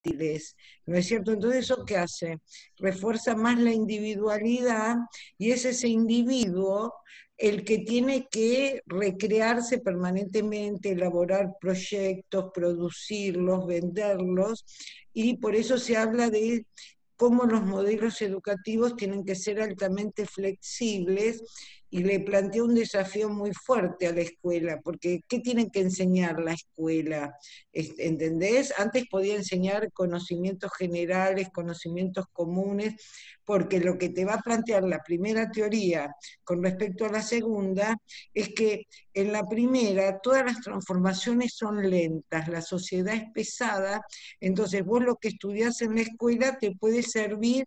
táctiles, ¿no es cierto? Entonces, ¿eso qué hace? Refuerza más la individualidad y es ese individuo el que tiene que recrearse permanentemente, elaborar proyectos, producirlos, venderlos, y por eso se habla de cómo los modelos educativos tienen que ser altamente flexibles, y le planteó un desafío muy fuerte a la escuela, porque ¿qué tienen que enseñar la escuela? ¿Entendés? Antes podía enseñar conocimientos generales, conocimientos comunes, porque lo que te va a plantear la primera teoría con respecto a la segunda es que en la primera todas las transformaciones son lentas, la sociedad es pesada, entonces vos lo que estudiás en la escuela te puede servir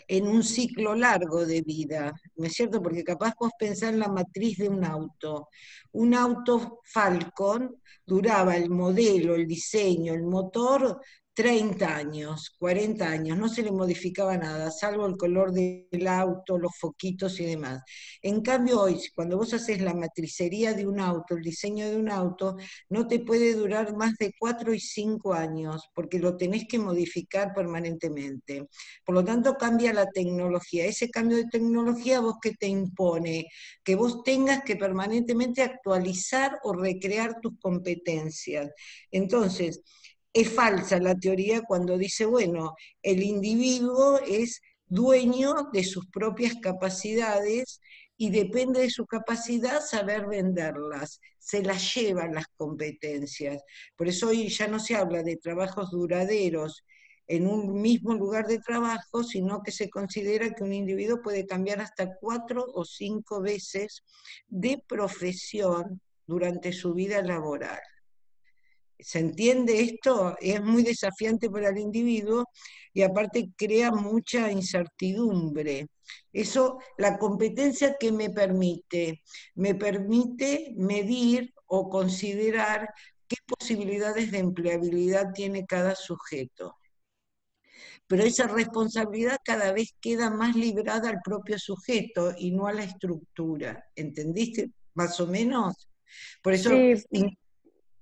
en un ciclo largo de vida, ¿no es cierto? Porque capaz vos pensás en la matriz de un auto. Un auto Falcon duraba el modelo, el diseño, el motor 30 años, 40 años, no se le modificaba nada, salvo el color del auto, los foquitos y demás. En cambio hoy, cuando vos haces la matricería de un auto, el diseño de un auto, no te puede durar más de 4 y 5 años, porque lo tenés que modificar permanentemente. Por lo tanto, cambia la tecnología. Ese cambio de tecnología, ¿vos qué te impone? Que vos tengas que permanentemente actualizar o recrear tus competencias. Entonces, es falsa la teoría cuando dice, bueno, el individuo es dueño de sus propias capacidades y depende de su capacidad saber venderlas, se las llevan las competencias. Por eso hoy ya no se habla de trabajos duraderos en un mismo lugar de trabajo, sino que se considera que un individuo puede cambiar hasta 4 o 5 veces de profesión durante su vida laboral. ¿Se entiende esto? Es muy desafiante para el individuo y aparte crea mucha incertidumbre. Eso, la competencia que me permite medir o considerar qué posibilidades de empleabilidad tiene cada sujeto. Pero esa responsabilidad cada vez queda más librada al propio sujeto y no a la estructura. ¿Entendiste? Más o menos. Por eso, Sí, sí,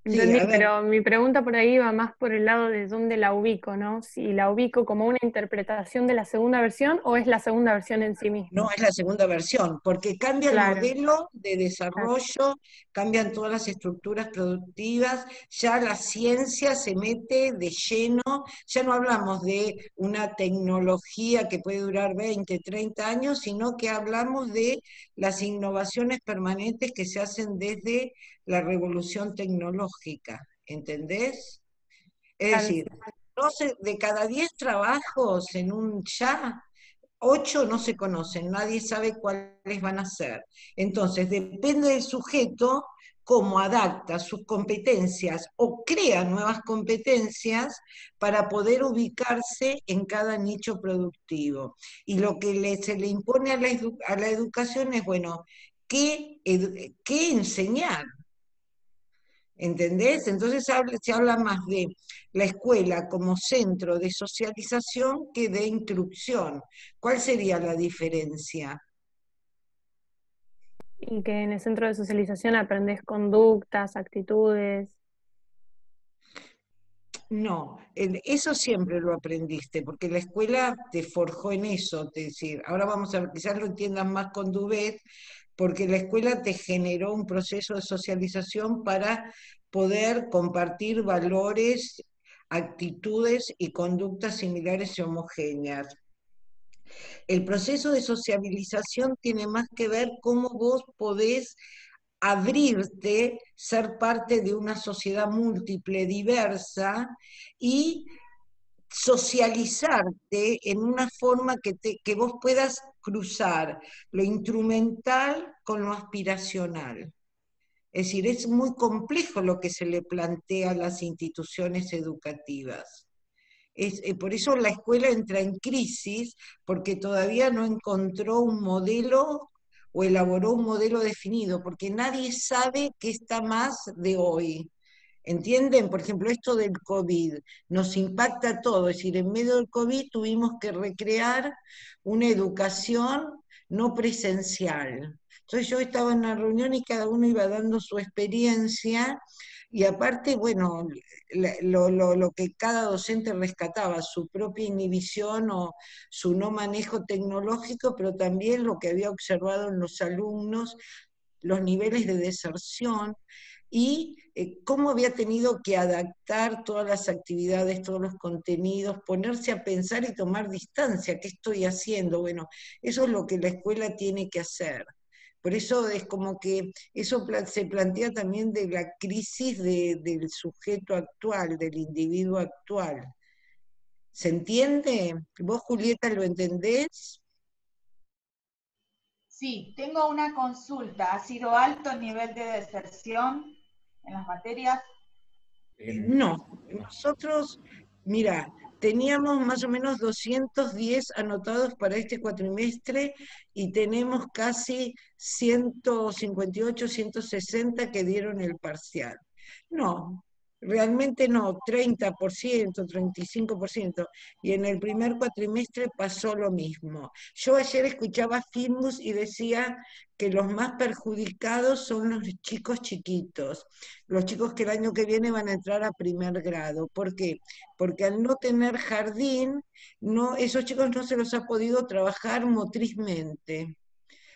entendí, a ver, pero mi pregunta por ahí va más por el lado de dónde la ubico, ¿no? Si la ubico como una interpretación de la segunda versión o es la segunda versión en sí misma. no es la segunda versión, porque cambia el Claro, modelo de claro. desarrollo, cambian todas las estructuras productivas, ya la ciencia se mete de lleno, ya no hablamos de una tecnología que puede durar 20, 30 años, sino que hablamos de las innovaciones permanentes que se hacen desde la revolución tecnológica, ¿entendés? Es Claro, decir, sí. de cada 10 trabajos en un ya, 8 no se conocen, nadie sabe cuáles van a ser. Entonces, depende del sujeto cómo adapta sus competencias o crea nuevas competencias para poder ubicarse en cada nicho productivo. Y lo que se le impone a la educación es, bueno, ¿qué enseñar? ¿Entendés? Entonces se habla más de la escuela como centro de socialización que de instrucción. ¿Cuál sería la diferencia? Y que en el centro de socialización aprendes conductas, actitudes. No, eso siempre lo aprendiste, porque la escuela te forjó en eso, es decir, ahora vamos a ver, quizás lo entiendan más con Dubet, porque la escuela te generó un proceso de socialización para poder compartir valores, actitudes y conductas similares y homogéneas. El proceso de sociabilización tiene más que ver cómo vos podés abrirte, ser parte de una sociedad múltiple, diversa, y socializarte en una forma que vos puedas cruzar lo instrumental con lo aspiracional. Es decir, es muy complejo lo que se le plantea a las instituciones educativas. Por eso la escuela entra en crisis, porque todavía no encontró un modelo o elaboró un modelo definido, porque nadie sabe qué está más de hoy. ¿Entienden? Por ejemplo, esto del COVID nos impacta a todos, es decir, en medio del COVID tuvimos que recrear una educación no presencial. Entonces yo estaba en una reunión y cada uno iba dando su experiencia Y aparte, bueno, lo que cada docente rescataba, su propia inhibición o su no manejo tecnológico, pero también lo que había observado en los alumnos, los niveles de deserción y cómo había tenido que adaptar todas las actividades, todos los contenidos, ponerse a pensar y tomar distancia. ¿Qué estoy haciendo? Bueno, eso es lo que la escuela tiene que hacer. Por eso es como que eso se plantea también de la crisis del sujeto actual, del individuo actual. ¿Se entiende? ¿Vos, Julieta, lo entendés? Sí, tengo una consulta. ¿Ha sido alto el nivel de deserción en las materias? No, nosotros, mira, teníamos más o menos 210 anotados para este cuatrimestre y tenemos casi 158, 160 que dieron el parcial. No, realmente no, 30%, 35%. Y en el primer cuatrimestre pasó lo mismo. Yo ayer escuchaba a Filmus y decía que los más perjudicados son los chicos chiquitos, los chicos que el año que viene van a entrar a primer grado. ¿Por qué? Porque al no tener jardín, no, esos chicos no se los ha podido trabajar motrizmente.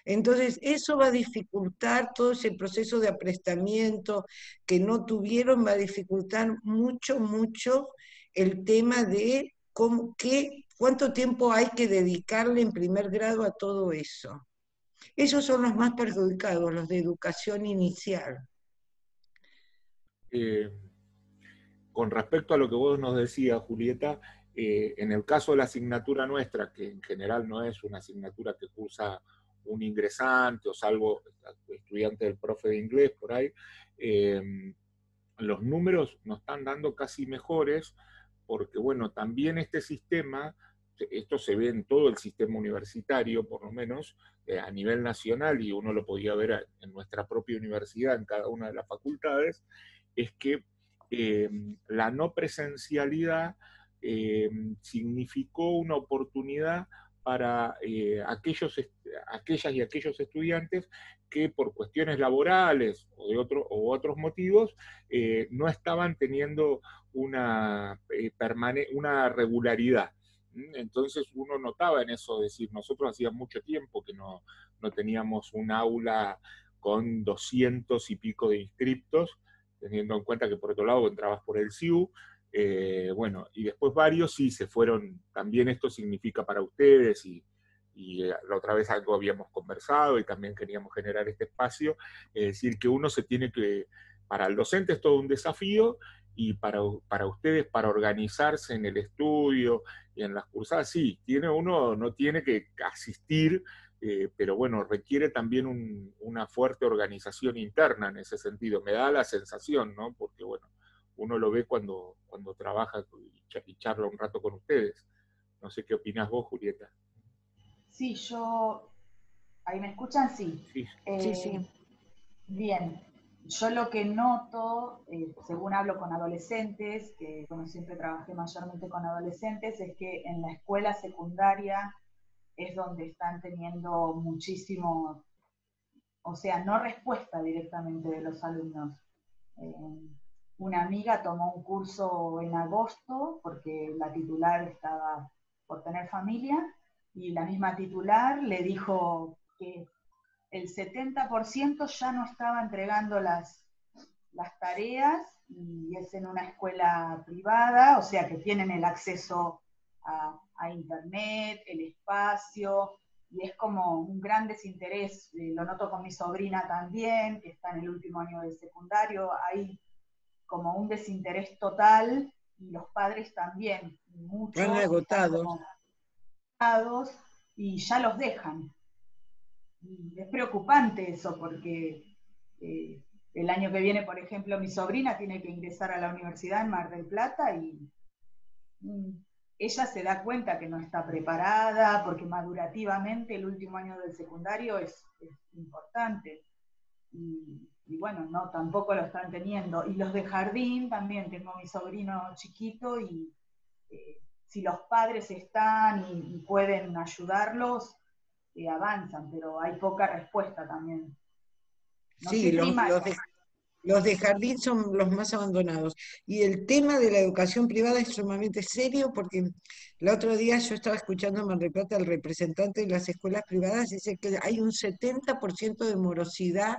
Entonces, eso va a dificultar todo ese proceso de aprestamiento que no tuvieron, va a dificultar mucho, mucho el tema de cuánto tiempo hay que dedicarle en primer grado a todo eso. Esos son los más perjudicados, los de educación inicial. Eh, con respecto a lo que vos nos decías, Julieta, en el caso de la asignatura nuestra, que en general no es una asignatura que cursa un ingresante o salvo estudiante del profe de inglés por ahí, los números nos están dando casi mejores porque, bueno, también este sistema, esto se ve en todo el sistema universitario, por lo menos, a nivel nacional, y uno lo podía ver en nuestra propia universidad, en cada una de las facultades, es que la no presencialidad significó una oportunidad para aquellas y aquellos estudiantes que por cuestiones laborales o de otros motivos no estaban teniendo una regularidad. Entonces uno notaba en eso, es decir, nosotros hacía mucho tiempo que no teníamos un aula con 200 y pico de inscriptos, teniendo en cuenta que por otro lado entrabas por el SIU, bueno, y después varios sí se fueron, también esto significa para ustedes, y la otra vez algo habíamos conversado y también queríamos generar este espacio, es decir, que uno se tiene que, para el docente es todo un desafío, y para ustedes, para organizarse en el estudio y en las cursadas, sí, uno no tiene que asistir, pero bueno, requiere también una fuerte organización interna en ese sentido. Me da la sensación, ¿no? Porque bueno, uno lo ve cuando trabaja y charla un rato con ustedes. No sé qué opinás vos, Julieta. Sí, ¿ahí me escuchan? Sí. Sí. Sí, sí. Bien, yo lo que noto, según hablo con adolescentes, que bueno, siempre trabajé mayormente con adolescentes, es que en la escuela secundaria es donde están teniendo muchísimo, o sea, no respuesta directamente de los alumnos. Una amiga tomó un curso en agosto porque la titular estaba por tener familia y la misma titular le dijo que el 70% ya no estaba entregando las tareas y es en una escuela privada, o sea que tienen el acceso a internet, el espacio, y es como un gran desinterés. Lo noto con mi sobrina también, que está en el último año del secundario, hay como un desinterés total, y los padres también, muchos Van están agotados. como agotados y ya los dejan. Y es preocupante eso, porque el año que viene, por ejemplo, mi sobrina tiene que ingresar a la universidad en Mar del Plata y ella se da cuenta que no está preparada, porque madurativamente el último año del secundario es importante. Y bueno, no, tampoco lo están teniendo. Y los de jardín también, tengo mi sobrino chiquito y si los padres están y pueden ayudarlos, avanzan, pero hay poca respuesta también. No Sí, sé primaria. Los de jardín son los más abandonados. Y el tema de la educación privada es sumamente serio porque el otro día yo estaba escuchando en Mar del Plata al representante de las escuelas privadas, dice que hay un 70% de morosidad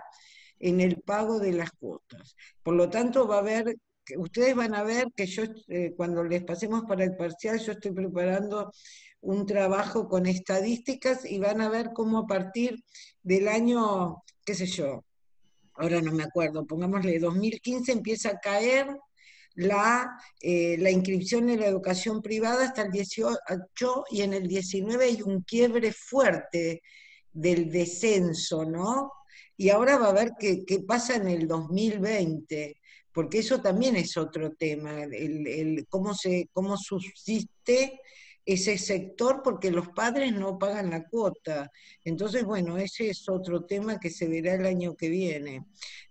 en el pago de las cuotas. Por lo tanto, va a haber, ustedes van a ver que yo, cuando les pasemos para el parcial, yo estoy preparando un trabajo con estadísticas y van a ver cómo a partir del año, qué sé yo, ahora no me acuerdo, pongámosle 2015 empieza a caer la inscripción en la educación privada hasta el 18 y en el 19 hay un quiebre fuerte del descenso, ¿no? Y ahora va a ver qué pasa en el 2020, porque eso también es otro tema, cómo subsiste ese sector, porque los padres no pagan la cuota. Entonces, bueno, ese es otro tema que se verá el año que viene.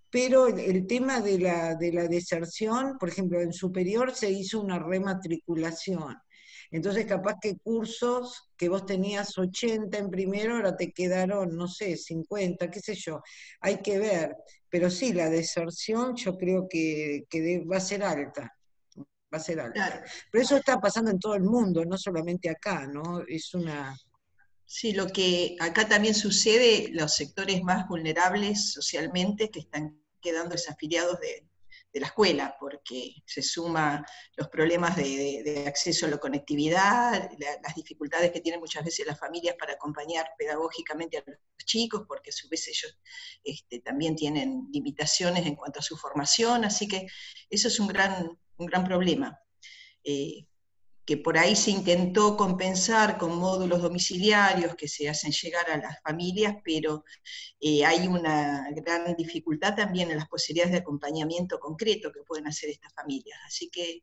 Pero el tema de la deserción, por ejemplo, en superior se hizo una rematriculación. Entonces, capaz que cursos que vos tenías 80 en primero, ahora te quedaron, no sé, 50, qué sé yo. Hay que ver. Pero sí, la deserción yo creo que va a ser alta. Va a ser alta. Claro. Pero eso está pasando en todo el mundo, no solamente acá, ¿no? Es una... Sí, lo que acá también sucede, los sectores más vulnerables socialmente que están quedando desafiliados de la escuela, porque se suma los problemas de acceso a la conectividad, las dificultades que tienen muchas veces las familias para acompañar pedagógicamente a los chicos, porque a su vez ellos también tienen limitaciones en cuanto a su formación, así que eso es un gran problema. Que por ahí se intentó compensar con módulos domiciliarios que se hacen llegar a las familias, pero hay una gran dificultad también en las posibilidades de acompañamiento concreto que pueden hacer estas familias. Así que,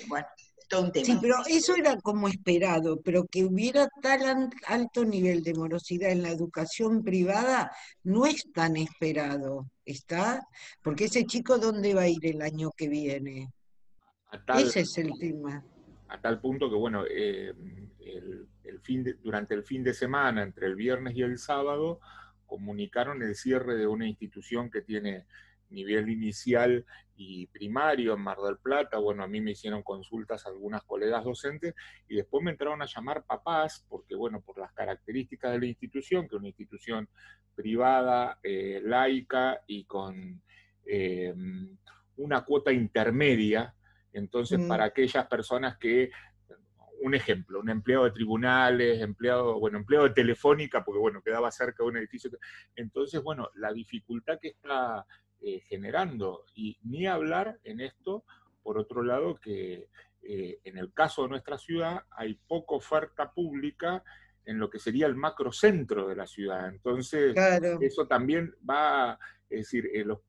bueno, es todo un tema. Sí, pero eso era como esperado, pero que hubiera tan alto nivel de morosidad en la educación privada no es tan esperado, ¿está? Porque ese chico, ¿dónde va a ir el año que viene? Ese es el tema. A tal punto que, bueno, durante el fin de semana, entre el viernes y el sábado, comunicaron el cierre de una institución que tiene nivel inicial y primario en Mar del Plata. Bueno, a mí me hicieron consultas algunas colegas docentes y después me entraron a llamar papás, porque, bueno, por las características de la institución, que es una institución privada, laica y con una cuota intermedia. Entonces, para aquellas personas que, un ejemplo, un empleado de tribunales, empleado de Telefónica, porque bueno, quedaba cerca de un edificio. Entonces, bueno, la dificultad que está generando, y ni hablar en esto, por otro lado, que en el caso de nuestra ciudad hay poca oferta pública en lo que sería el macrocentro de la ciudad. Entonces, claro, eso también va, es decir, los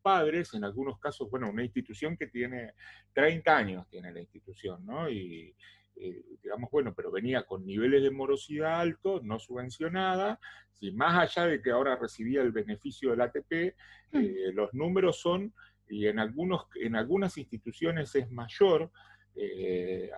padres, en algunos casos, bueno, una institución que tiene 30 años, tiene la institución, ¿no? Y digamos, bueno, pero venía con niveles de morosidad altos, no subvencionada, si más allá de que ahora recibía el beneficio del ATP, los números son, y en algunas instituciones es mayor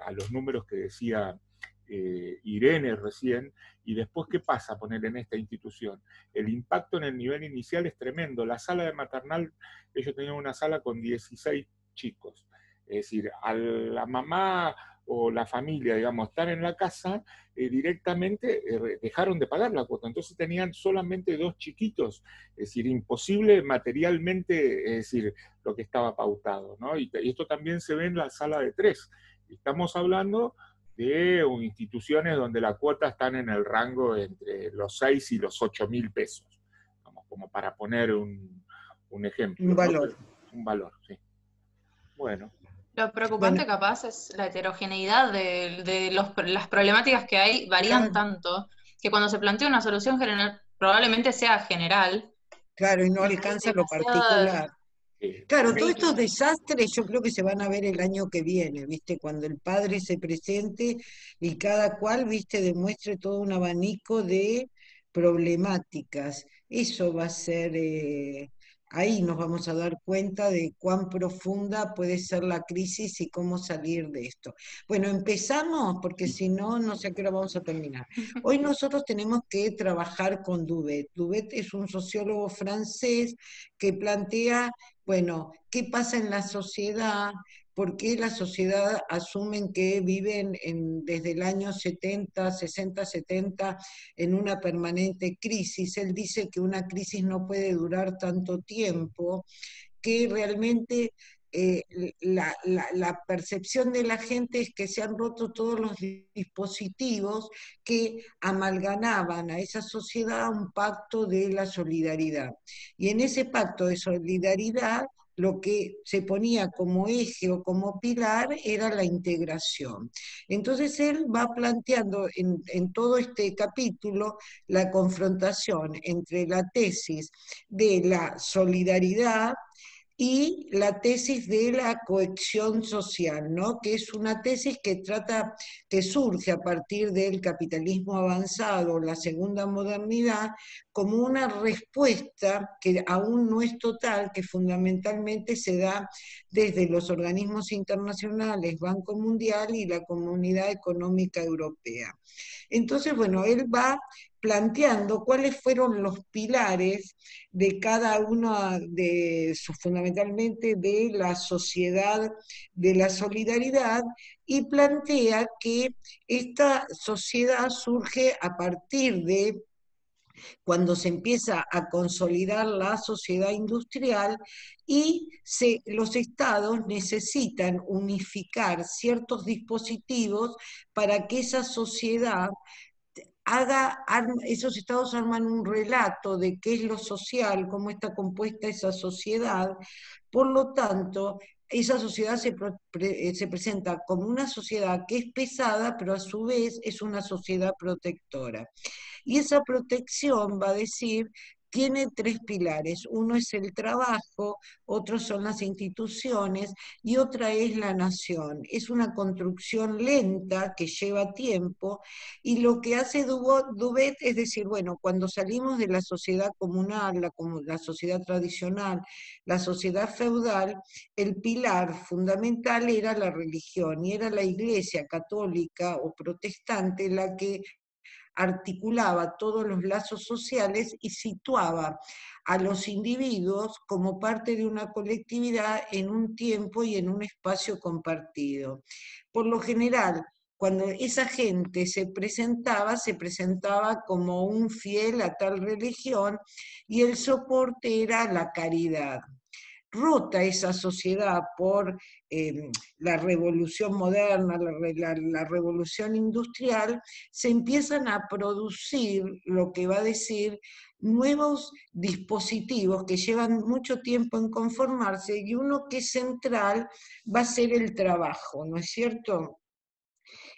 a los números que decía Irene recién. Y después, ¿qué pasa poner en esta institución? El impacto en el nivel inicial es tremendo. La sala de maternal, ellos tenían una sala con 16 chicos. Es decir, a la mamá o la familia, digamos, estar en la casa, directamente dejaron de pagar la cuota. Entonces tenían solamente 2 chiquitos. Es decir, imposible materialmente, es decir, lo que estaba pautado, ¿no? Y esto también se ve en la sala de 3. Estamos hablando de instituciones donde la cuota están en el rango entre los 6 y los 8.000 pesos, vamos, como para poner un ejemplo. Un valor. ¿No? Un valor, sí. Bueno. Lo preocupante capaz es la heterogeneidad de las problemáticas que hay, varían tanto, que cuando se plantea una solución general, probablemente sea general. Claro, y no alcanza lo particular. Claro, todos estos desastres yo creo que se van a ver el año que viene, ¿viste? Cuando el padre se presente y cada cual, ¿viste? Demuestre todo un abanico de problemáticas. Eso va a ser ahí nos vamos a dar cuenta de cuán profunda puede ser la crisis y cómo salir de esto. Bueno, empezamos, porque si no, no sé a qué hora vamos a terminar. Hoy nosotros tenemos que trabajar con Duvet. Duvet es un sociólogo francés que plantea, bueno, qué pasa en la sociedad, por qué la sociedad asumen que viven desde el año 70, 60, 70 en una permanente crisis. Él dice que una crisis no puede durar tanto tiempo, que realmente la percepción de la gente es que se han roto todos los dispositivos que amalgamaban a esa sociedad un pacto de la solidaridad. Y en ese pacto de solidaridad lo que se ponía como eje o como pilar era la integración. Entonces él va planteando en todo este capítulo la confrontación entre la tesis de la solidaridad y la tesis de la cohesión social, ¿no? Que es una tesis que que surge a partir del capitalismo avanzado, la segunda modernidad, como una respuesta que aún no es total, que fundamentalmente se da desde los organismos internacionales, Banco Mundial y la Comunidad Económica Europea. Entonces, bueno, él va planteando cuáles fueron los pilares de cada uno fundamentalmente de la sociedad de la solidaridad, y plantea que esta sociedad surge a partir de cuando se empieza a consolidar la sociedad industrial y los estados necesitan unificar ciertos dispositivos para que esa sociedad esos estados arman un relato de qué es lo social, cómo está compuesta esa sociedad. Por lo tanto, esa sociedad se presenta como una sociedad que es pesada, pero a su vez es una sociedad protectora. Y esa protección, va a decir, tiene tres pilares. Uno es el trabajo, otros son las instituciones y otra es la nación. Es una construcción lenta que lleva tiempo, y lo que hace Duvet es decir, bueno, cuando salimos de la sociedad comunal, la sociedad tradicional, la sociedad feudal, el pilar fundamental era la religión, y era la Iglesia católica o protestante la que articulaba todos los lazos sociales y situaba a los individuos como parte de una colectividad en un tiempo y en un espacio compartido. Por lo general, cuando esa gente se presentaba como un fiel a tal religión, y el soporte era la caridad. Rota esa sociedad por la revolución moderna, la revolución industrial, se empiezan a producir lo que va a decir nuevos dispositivos que llevan mucho tiempo en conformarse, y uno que es central va a ser el trabajo, ¿no es cierto?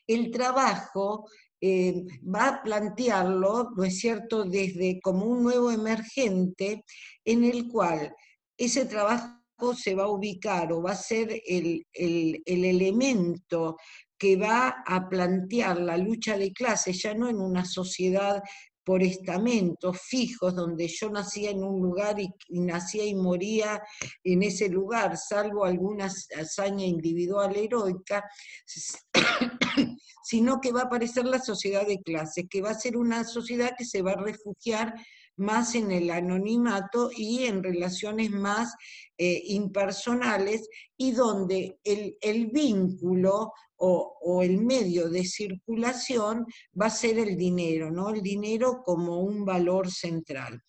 El trabajo va a plantearlo, ¿no es cierto?, desde como un nuevo emergente en el cual ese trabajo se va a ubicar o va a ser el elemento que va a plantear la lucha de clases, ya no en una sociedad por estamentos fijos, donde yo nacía en un lugar y nacía y moría en ese lugar, salvo alguna hazaña individual heroica, sino que va a aparecer la sociedad de clases, que va a ser una sociedad que se va a refugiar más en el anonimato y en relaciones más impersonales, y donde el vínculo o el medio de circulación va a ser el dinero, ¿no? El dinero como un valor central.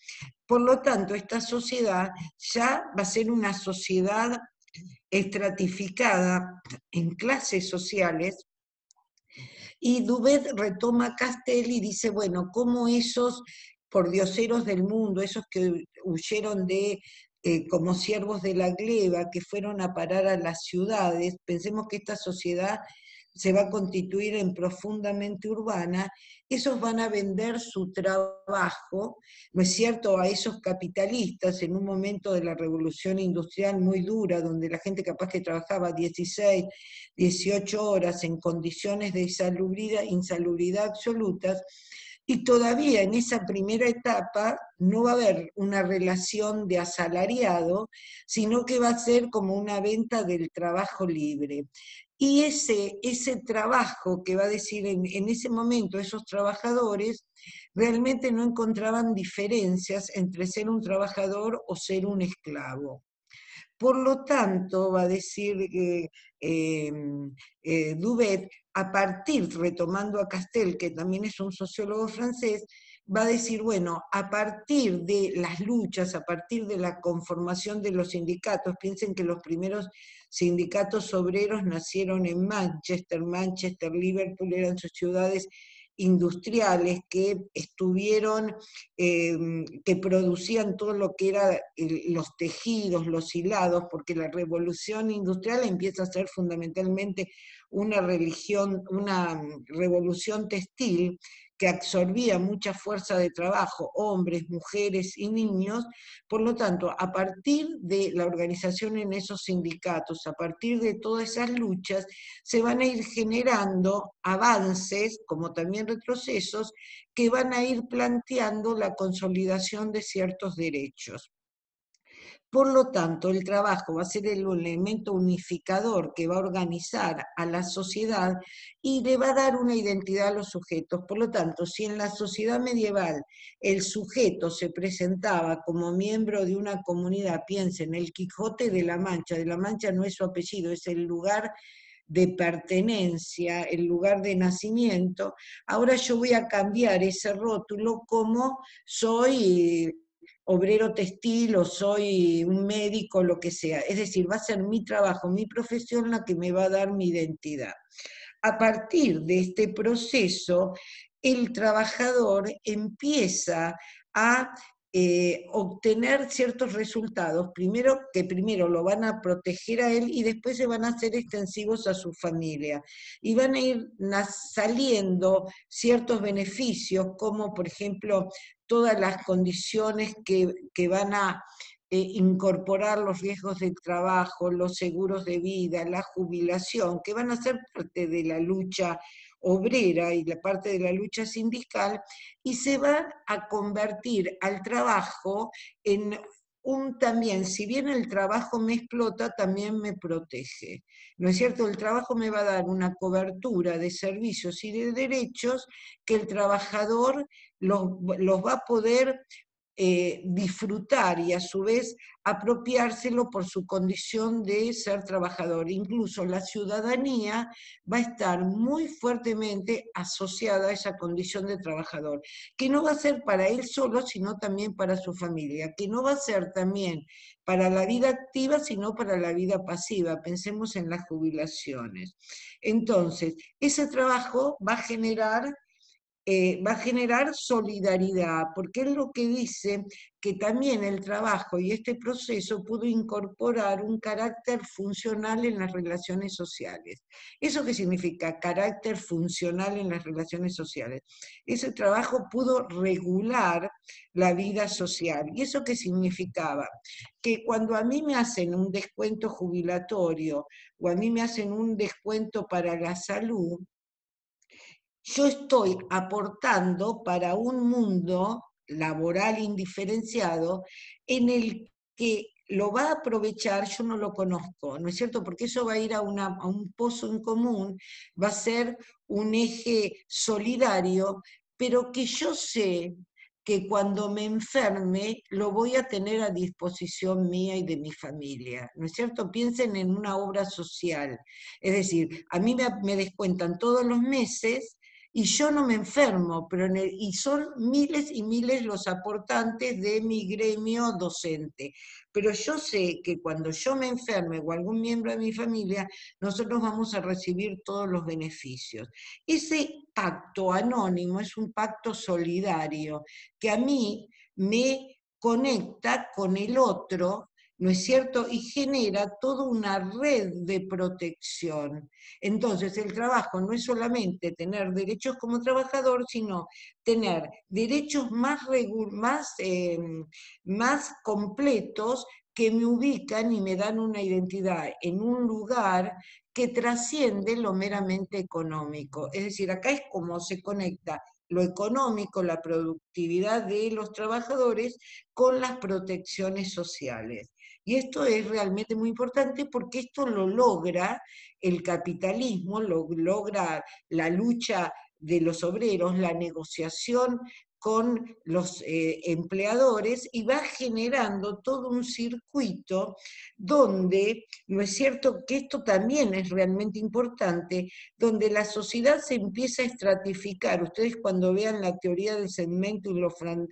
Por lo tanto, esta sociedad ya va a ser una sociedad estratificada en clases sociales. Y Duvet retoma Castel y dice, bueno, cómo esos pordioseros del mundo, esos que huyeron como siervos de la gleba, que fueron a parar a las ciudades, pensemos que esta sociedad se va a constituir en profundamente urbana, esos van a vender su trabajo, ¿no es cierto?, a esos capitalistas en un momento de la revolución industrial muy dura, donde la gente capaz que trabajaba 16, 18 horas en condiciones de insalubridad absolutas, Y todavía en esa primera etapa no va a haber una relación de asalariado, sino que va a ser como una venta del trabajo libre. Y ese trabajo que va a decir en ese momento esos trabajadores realmente no encontraban diferencias entre ser un trabajador o ser un esclavo. Por lo tanto, va a decir Dubet, a partir, retomando a Castel, que también es un sociólogo francés, va a decir, bueno, a partir de las luchas, a partir de la conformación de los sindicatos, piensen que los primeros sindicatos obreros nacieron en Manchester, Liverpool, eran sus ciudades industriales que estuvieron, que producían todo lo que era los tejidos, los hilados, porque la revolución industrial empieza a ser fundamentalmente una revolución textil que absorbía mucha fuerza de trabajo, hombres, mujeres y niños. Por lo tanto, a partir de la organización en esos sindicatos, a partir de todas esas luchas, se van a ir generando avances, como también retrocesos, que van a ir planteando la consolidación de ciertos derechos. Por lo tanto, el trabajo va a ser el elemento unificador que va a organizar a la sociedad y le va a dar una identidad a los sujetos. Por lo tanto, si en la sociedad medieval el sujeto se presentaba como miembro de una comunidad, piensen, el Quijote de la Mancha no es su apellido, es el lugar de pertenencia, el lugar de nacimiento, ahora yo voy a cambiar ese rótulo como soy obrero textil o soy un médico, lo que sea. Es decir, va a ser mi trabajo, mi profesión la que me va a dar mi identidad. A partir de este proceso, el trabajador empieza a obtener ciertos resultados, que primero lo van a proteger a él y después se van a hacer extensivos a su familia. Y van a ir saliendo ciertos beneficios, como por ejemplo todas las condiciones que van a incorporar los riesgos del trabajo, los seguros de vida, la jubilación, que van a ser parte de la lucha obrera y la parte de la lucha sindical, y se van a convertir al trabajo en también, si bien el trabajo me explota, también me protege. ¿No es cierto? El trabajo me va a dar una cobertura de servicios y de derechos que el trabajador los va a poder disfrutar y a su vez apropiárselo por su condición de ser trabajador. Incluso la ciudadanía va a estar muy fuertemente asociada a esa condición de trabajador, que no va a ser para él solo, sino también para su familia, que no va a ser también para la vida activa, sino para la vida pasiva. Pensemos en las jubilaciones. Entonces, ese trabajo va a generar solidaridad, porque es lo que dice que también el trabajo y este proceso pudo incorporar un carácter funcional en las relaciones sociales. ¿Eso qué significa? Carácter funcional en las relaciones sociales. Ese trabajo pudo regular la vida social. ¿Y eso qué significaba? Que cuando a mí me hacen un descuento jubilatorio o a mí me hacen un descuento para la salud, yo estoy aportando para un mundo laboral indiferenciado en el que lo va a aprovechar, yo no lo conozco, ¿no es cierto? Porque eso va a ir a un pozo en común, va a ser un eje solidario, pero que yo sé que cuando me enferme lo voy a tener a disposición mía y de mi familia, ¿no es cierto? Piensen en una obra social, es decir, a mí me descuentan todos los meses y yo no me enfermo, y son miles y miles los aportantes de mi gremio docente. Pero yo sé que cuando yo me enferme o algún miembro de mi familia, nosotros vamos a recibir todos los beneficios. Ese pacto anónimo es un pacto solidario que a mí me conecta con el otro, ¿no es cierto? Y genera toda una red de protección. Entonces, el trabajo no es solamente tener derechos como trabajador, sino tener derechos más completos que me ubican y me dan una identidad en un lugar que trasciende lo meramente económico. Es decir, acá es como se conecta lo económico, la productividad de los trabajadores con las protecciones sociales. Y esto es realmente muy importante porque esto lo logra el capitalismo, lo logra la lucha de los obreros, la negociación con los empleadores, y va generando todo un circuito donde, no es cierto que esto también es realmente importante, donde la sociedad se empieza a estratificar. Ustedes cuando vean la teoría del segmento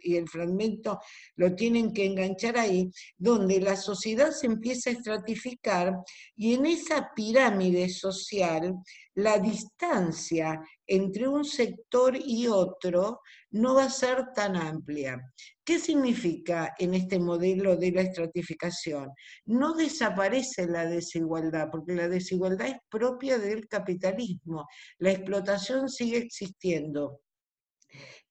y el fragmento lo tienen que enganchar ahí, donde la sociedad se empieza a estratificar, y en esa pirámide social la distancia entre un sector y otro no va a ser tan amplia. ¿Qué significa en este modelo de la estratificación? No desaparece la desigualdad, porque la desigualdad es propia del capitalismo. La explotación sigue existiendo,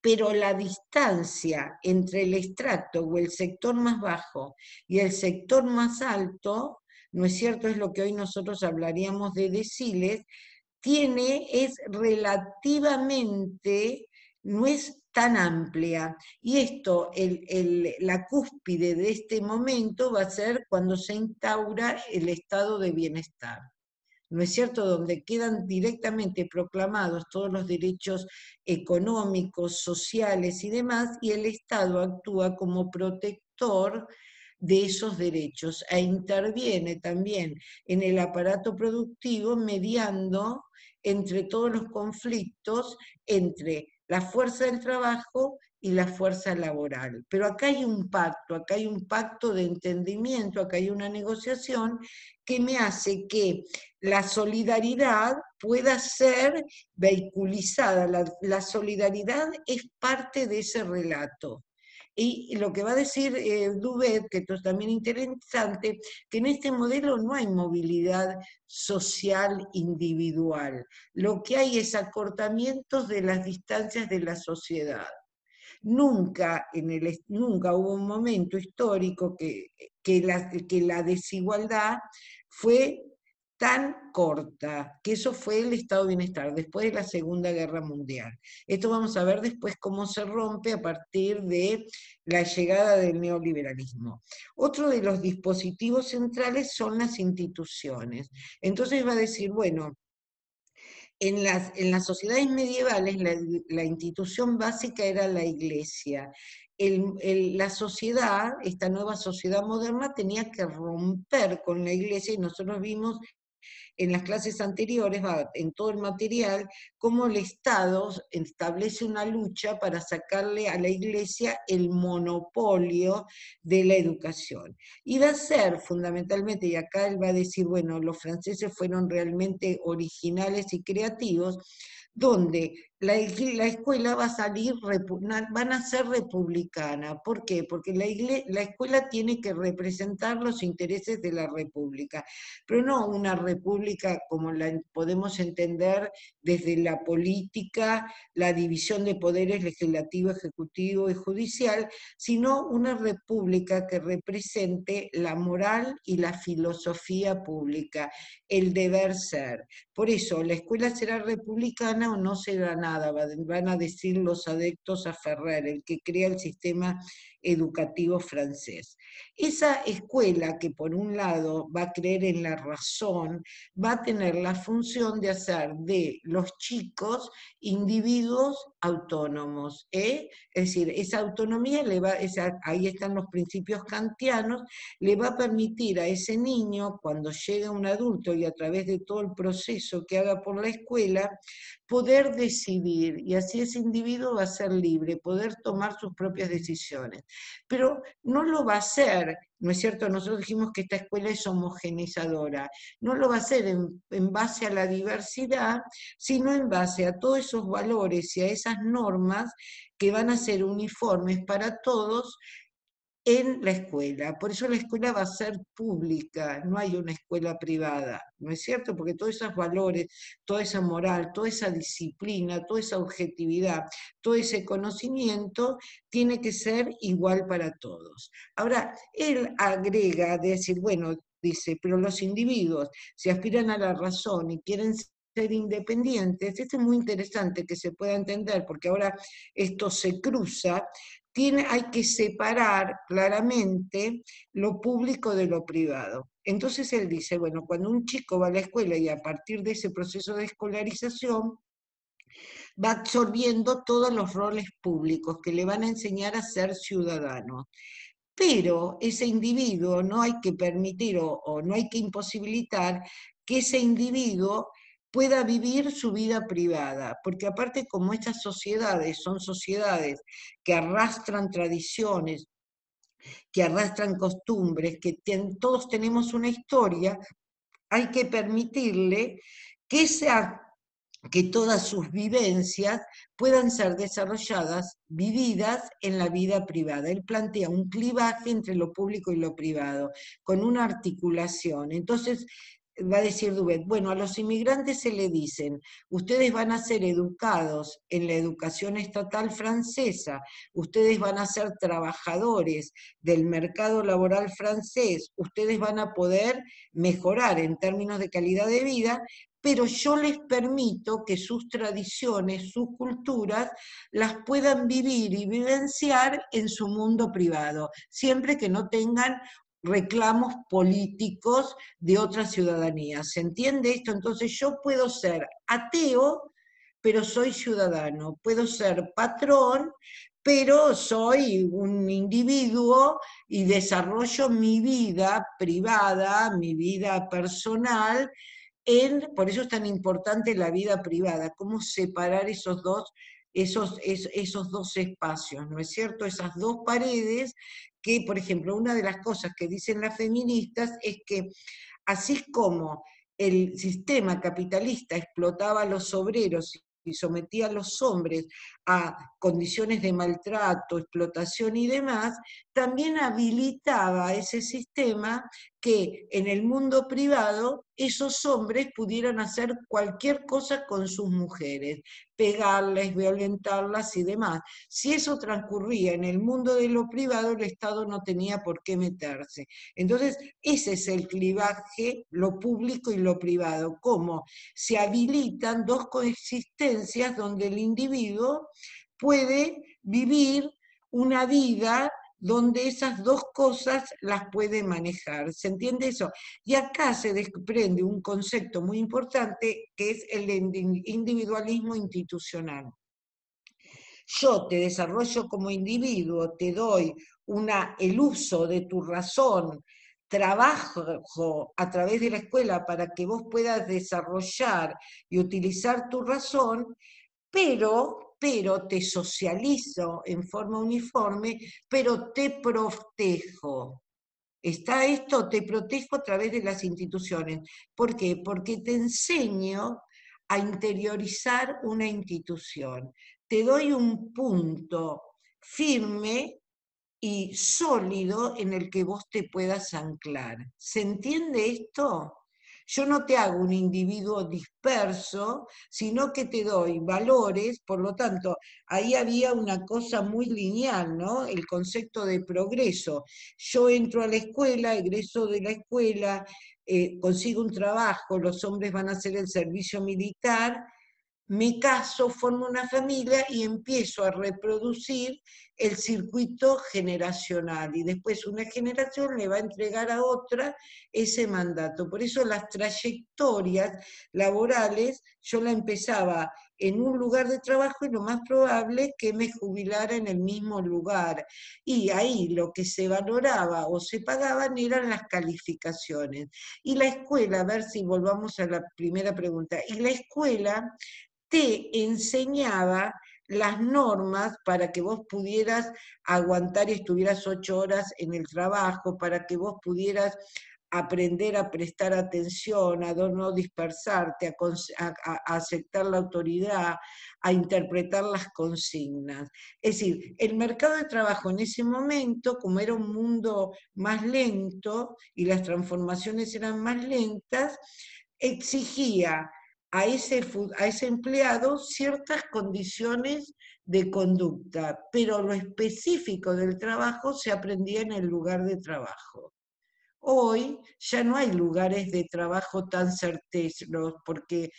pero la distancia entre el estrato o el sector más bajo y el sector más alto, ¿no es cierto? Es lo que hoy nosotros hablaríamos de deciles, es relativamente, no es tan amplia. Y esto, la cúspide de este momento va a ser cuando se instaura el estado de bienestar, ¿no es cierto?, donde quedan directamente proclamados todos los derechos económicos, sociales y demás, y el Estado actúa como protector de esos derechos e interviene también en el aparato productivo, mediando entre todos los conflictos entre la fuerza del trabajo y la fuerza laboral. Pero acá hay un pacto de entendimiento, acá hay una negociación que me hace que la solidaridad pueda ser vehiculizada. La solidaridad es parte de ese relato. Y lo que va a decir Dubet, que esto es también interesante, que en este modelo no hay movilidad social individual. Lo que hay es acortamientos de las distancias de la sociedad. Nunca hubo un momento histórico que la desigualdad fue tan corta, que eso fue el estado de bienestar después de la Segunda Guerra Mundial. Esto vamos a ver después cómo se rompe a partir de la llegada del neoliberalismo. Otro de los dispositivos centrales son las instituciones. Entonces va a decir, bueno, en las sociedades medievales la institución básica era la iglesia. La sociedad, esta nueva sociedad moderna, tenía que romper con la iglesia, y nosotros vimos en las clases anteriores, en todo el material, cómo el Estado establece una lucha para sacarle a la Iglesia el monopolio de la educación. Y va a ser fundamentalmente, y acá él va a decir, bueno, los franceses fueron realmente originales y creativos, donde la escuela va a van a ser republicana. ¿Por qué? Porque la escuela tiene que representar los intereses de la república, pero no una república como la podemos entender desde la política, la división de poderes legislativo, ejecutivo y judicial, sino una república que represente la moral y la filosofía pública, el deber ser. Por eso, ¿la escuela será republicana o no será nada? Van a decir los adeptos a Ferrer, el que crea el sistema educativo francés. Esa escuela que por un lado va a creer en la razón, va a tener la función de hacer de los chicos individuos autónomos. Es decir, esa autonomía ahí están los principios kantianos, le va a permitir a ese niño, cuando llega un adulto y a través de todo el proceso que haga por la escuela, poder decidir, y así ese individuo va a ser libre, poder tomar sus propias decisiones. Pero no lo va a hacer, ¿no es cierto? Nosotros dijimos que esta escuela es homogeneizadora, no lo va a hacer en base a la diversidad, sino en base a todos esos valores y a esas normas que van a ser uniformes para todos en la escuela. Por eso la escuela va a ser pública, no hay una escuela privada, ¿no es cierto? Porque todos esos valores, toda esa moral, toda esa disciplina, toda esa objetividad, todo ese conocimiento tiene que ser igual para todos. Ahora, él agrega de decir, bueno, dice, pero los individuos, si aspiran a la razón y quieren ser independientes, esto es muy interesante que se pueda entender, porque ahora esto se cruza, hay que separar claramente lo público de lo privado. Entonces él dice, bueno, cuando un chico va a la escuela y a partir de ese proceso de escolarización, va absorbiendo todos los roles públicos que le van a enseñar a ser ciudadano. Pero ese individuo no hay que permitir o no hay que imposibilitar que ese individuo pueda vivir su vida privada, porque aparte como estas sociedades son sociedades que arrastran tradiciones, que arrastran costumbres, que todos tenemos una historia, hay que permitirle que que todas sus vivencias puedan ser desarrolladas, vividas en la vida privada. Él plantea un clivaje entre lo público y lo privado, con una articulación. Entonces, va a decir Dubet, bueno, a los inmigrantes se le dicen, ustedes van a ser educados en la educación estatal francesa, ustedes van a ser trabajadores del mercado laboral francés, ustedes van a poder mejorar en términos de calidad de vida, pero yo les permito que sus tradiciones, sus culturas, las puedan vivir y vivenciar en su mundo privado, siempre que no tengan reclamos políticos de otra ciudadanía. ¿Se entiende esto? Entonces yo puedo ser ateo, pero soy ciudadano. Puedo ser patrón, pero soy un individuo y desarrollo mi vida privada, mi vida personal, por eso es tan importante la vida privada, cómo separar esos dos espacios, ¿no es cierto? Esas dos paredes que, por ejemplo, una de las cosas que dicen las feministas es que así como el sistema capitalista explotaba a los obreros y sometía a los hombres a condiciones de maltrato, explotación y demás, también habilitaba ese sistema que en el mundo privado esos hombres pudieran hacer cualquier cosa con sus mujeres, pegarles, violentarlas y demás. Si eso transcurría en el mundo de lo privado, el Estado no tenía por qué meterse. Entonces, ese es el clivaje, lo público y lo privado, cómo se habilitan dos coexistencias donde el individuo puede vivir una vida donde esas dos cosas las puede manejar. ¿Se entiende eso? Y acá se desprende un concepto muy importante que es el individualismo institucional. Yo te desarrollo como individuo, te doy el uso de tu razón, trabajo a través de la escuela para que vos puedas desarrollar y utilizar tu razón, pero te socializo en forma uniforme, pero te protejo. ¿Está esto? Te protejo a través de las instituciones. ¿Por qué? Porque te enseño a interiorizar una institución. Te doy un punto firme y sólido en el que vos te puedas anclar. ¿Se entiende esto? Yo no te hago un individuo disperso, sino que te doy valores, por lo tanto, ahí había una cosa muy lineal, ¿no? El concepto de progreso. Yo entro a la escuela, egreso de la escuela, consigo un trabajo, los hombres van a hacer el servicio militar, me caso, formo una familia y empiezo a reproducir el circuito generacional y después una generación le va a entregar a otra ese mandato. Por eso las trayectorias laborales yo la empezaba en un lugar de trabajo y lo más probable es que me jubilara en el mismo lugar. Y ahí lo que se valoraba o se pagaban eran las calificaciones. Y la escuela, a ver si volvamos a la primera pregunta, y la escuela te enseñaba las normas para que vos pudieras aguantar y estuvieras 8 horas en el trabajo, para que vos pudieras aprender a prestar atención, a no dispersarte, a aceptar la autoridad, a interpretar las consignas. Es decir, el mercado de trabajo en ese momento, como era un mundo más lento y las transformaciones eran más lentas, exigía a ese empleado ciertas condiciones de conducta, pero lo específico del trabajo se aprendía en el lugar de trabajo. Hoy ya no hay lugares de trabajo tan certeros, porque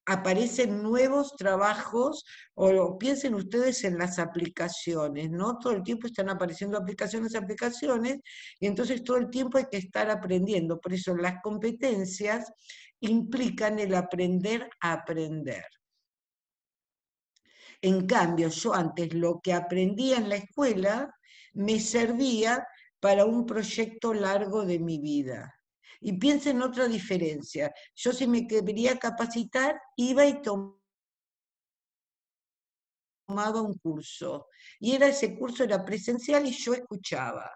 aparecen nuevos trabajos, o piensen ustedes en las aplicaciones, ¿no? Todo el tiempo están apareciendo aplicaciones, y entonces todo el tiempo hay que estar aprendiendo. Por eso las competencias implican el aprender a aprender. En cambio, yo antes lo que aprendía en la escuela me servía para un proyecto largo de mi vida. Y piensen en otra diferencia. Yo, si me quería capacitar, iba y tomaba un curso. Y ese curso era presencial y yo escuchaba.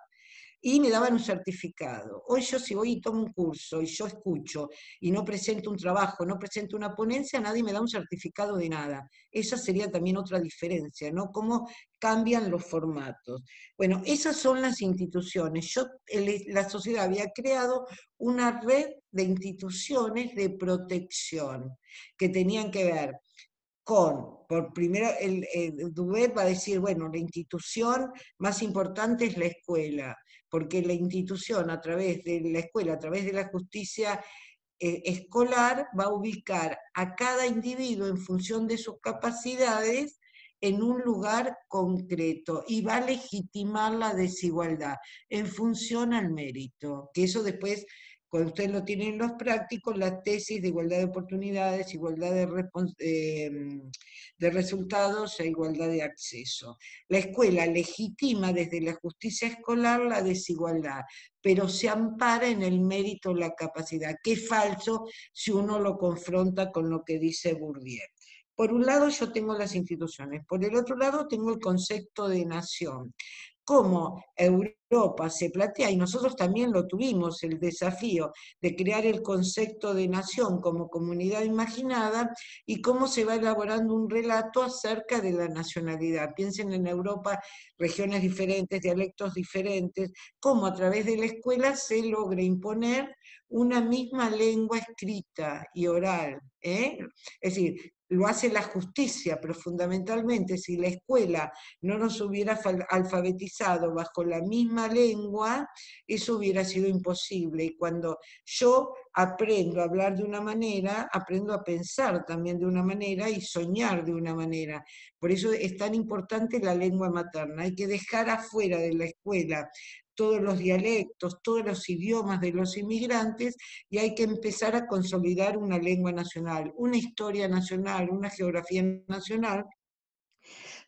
Y me daban un certificado. Hoy yo, si voy y tomo un curso y yo escucho y no presento un trabajo, no presento una ponencia, nadie me da un certificado de nada. Esa sería también otra diferencia, ¿no? Cómo cambian los formatos. Bueno, esas son las instituciones. La sociedad había creado una red de instituciones de protección que tenían que ver por primero, el Duvet va a decir, bueno, la institución más importante es la escuela, porque la institución a través de la escuela, a través de la justicia escolar, va a ubicar a cada individuo en función de sus capacidades en un lugar concreto y va a legitimar la desigualdad en función al mérito, que eso después, cuando ustedes lo tienen los prácticos, la tesis de igualdad de oportunidades, igualdad de resultados e igualdad de acceso. La escuela legitima desde la justicia escolar la desigualdad, pero se ampara en el mérito, la capacidad, que es falso si uno lo confronta con lo que dice Bourdieu. Por un lado yo tengo las instituciones, por el otro lado tengo el concepto de nación. Cómo Europa se plantea, y nosotros también lo tuvimos, el desafío de crear el concepto de nación como comunidad imaginada, y cómo se va elaborando un relato acerca de la nacionalidad. Piensen en Europa, regiones diferentes, dialectos diferentes, cómo a través de la escuela se logra imponer una misma lengua escrita y oral. Es decir, lo hace la justicia, pero fundamentalmente si la escuela no nos hubiera alfabetizado bajo la misma lengua, eso hubiera sido imposible. Y cuando yo aprendo a hablar de una manera, aprendo a pensar también de una manera y soñar de una manera. Por eso es tan importante la lengua materna. Hay que dejar afuera de la escuela todos los dialectos, todos los idiomas de los inmigrantes, y hay que empezar a consolidar una lengua nacional, una historia nacional, una geografía nacional,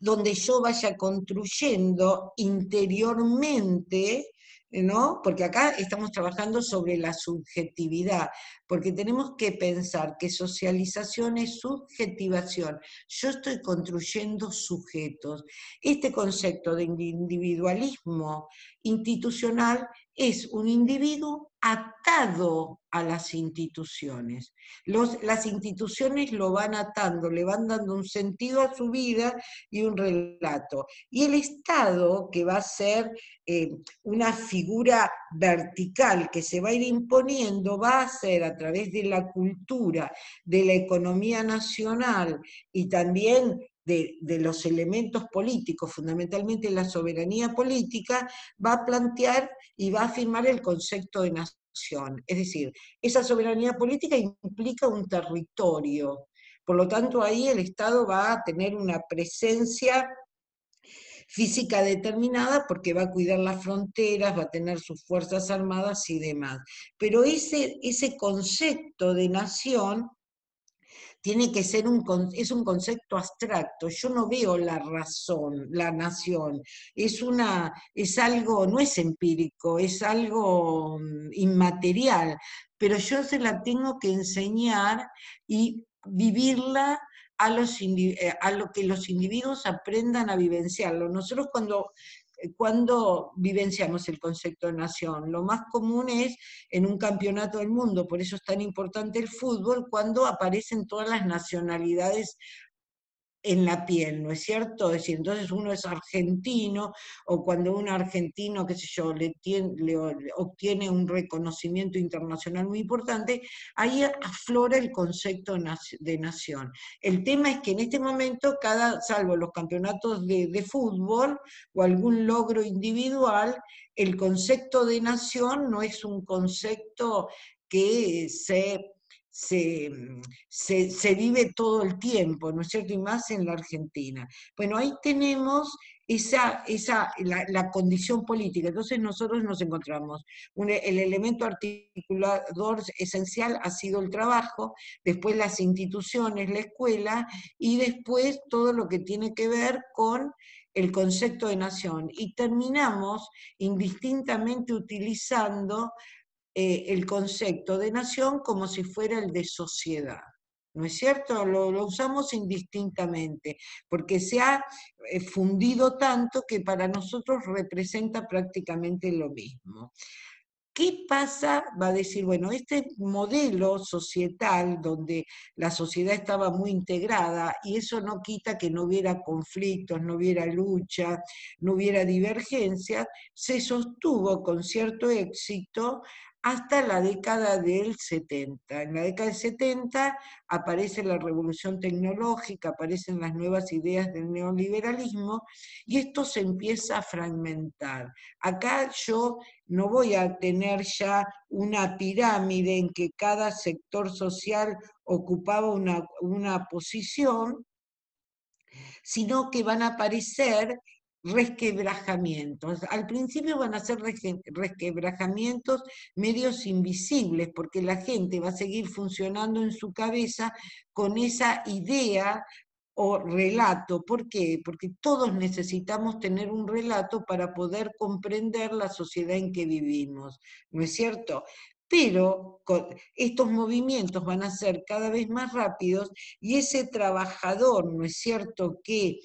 donde yo vaya construyendo interiormente, ¿no? Porque acá estamos trabajando sobre la subjetividad, porque tenemos que pensar que socialización es subjetivación. Yo estoy construyendo sujetos. Este concepto de individualismo institucional es un individuo atado a las instituciones. Las instituciones lo van atando, le van dando un sentido a su vida y un relato. Y el Estado, que va a ser una figura vertical que se va a ir imponiendo, va a ser a través de la cultura, de la economía nacional y también de los elementos políticos, fundamentalmente la soberanía política, va a plantear y va a afirmar el concepto de nación. Es decir, esa soberanía política implica un territorio. Por lo tanto, ahí el Estado va a tener una presencia física determinada porque va a cuidar las fronteras, va a tener sus fuerzas armadas y demás. Pero ese concepto de nación tiene que ser es un concepto abstracto. Yo no veo la razón, la nación. Es algo, no es empírico, es algo inmaterial, pero yo se la tengo que enseñar y vivirla a lo que los individuos aprendan a vivenciarlo. Nosotros cuando vivenciamos el concepto de nación, lo más común es en un campeonato del mundo, por eso es tan importante el fútbol, cuando aparecen todas las nacionalidades en la piel, ¿no es cierto? Es decir, entonces uno es argentino, o cuando un argentino, qué sé yo, le obtiene un reconocimiento internacional muy importante, ahí aflora el concepto de nación. El tema es que en este momento, salvo los campeonatos de fútbol o algún logro individual, el concepto de nación no es un concepto que se se vive todo el tiempo, ¿no es cierto? Y más en la Argentina. Bueno, ahí tenemos la condición política. Entonces nosotros nos encontramos. El elemento articulador esencial ha sido el trabajo, después las instituciones, la escuela, y después todo lo que tiene que ver con el concepto de nación. Y terminamos indistintamente utilizando el concepto de nación como si fuera el de sociedad. ¿No es cierto? Lo usamos indistintamente, porque se ha fundido tanto que para nosotros representa prácticamente lo mismo. ¿Qué pasa? Va a decir, bueno, este modelo societal donde la sociedad estaba muy integrada, y eso no quita que no hubiera conflictos, no hubiera lucha, no hubiera divergencia, se sostuvo con cierto éxito hasta la década del 70. En la década del 70 aparece la revolución tecnológica, aparecen las nuevas ideas del neoliberalismo, y esto se empieza a fragmentar. Acá yo no voy a tener ya una pirámide en que cada sector social ocupaba una posición, sino que van a aparecer resquebrajamientos. Al principio van a ser resquebrajamientos medios invisibles, porque la gente va a seguir funcionando en su cabeza con esa idea o relato. ¿Por qué? Porque todos necesitamos tener un relato para poder comprender la sociedad en que vivimos, ¿no es cierto? Pero estos movimientos van a ser cada vez más rápidos, y ese trabajador, ¿no es cierto?, que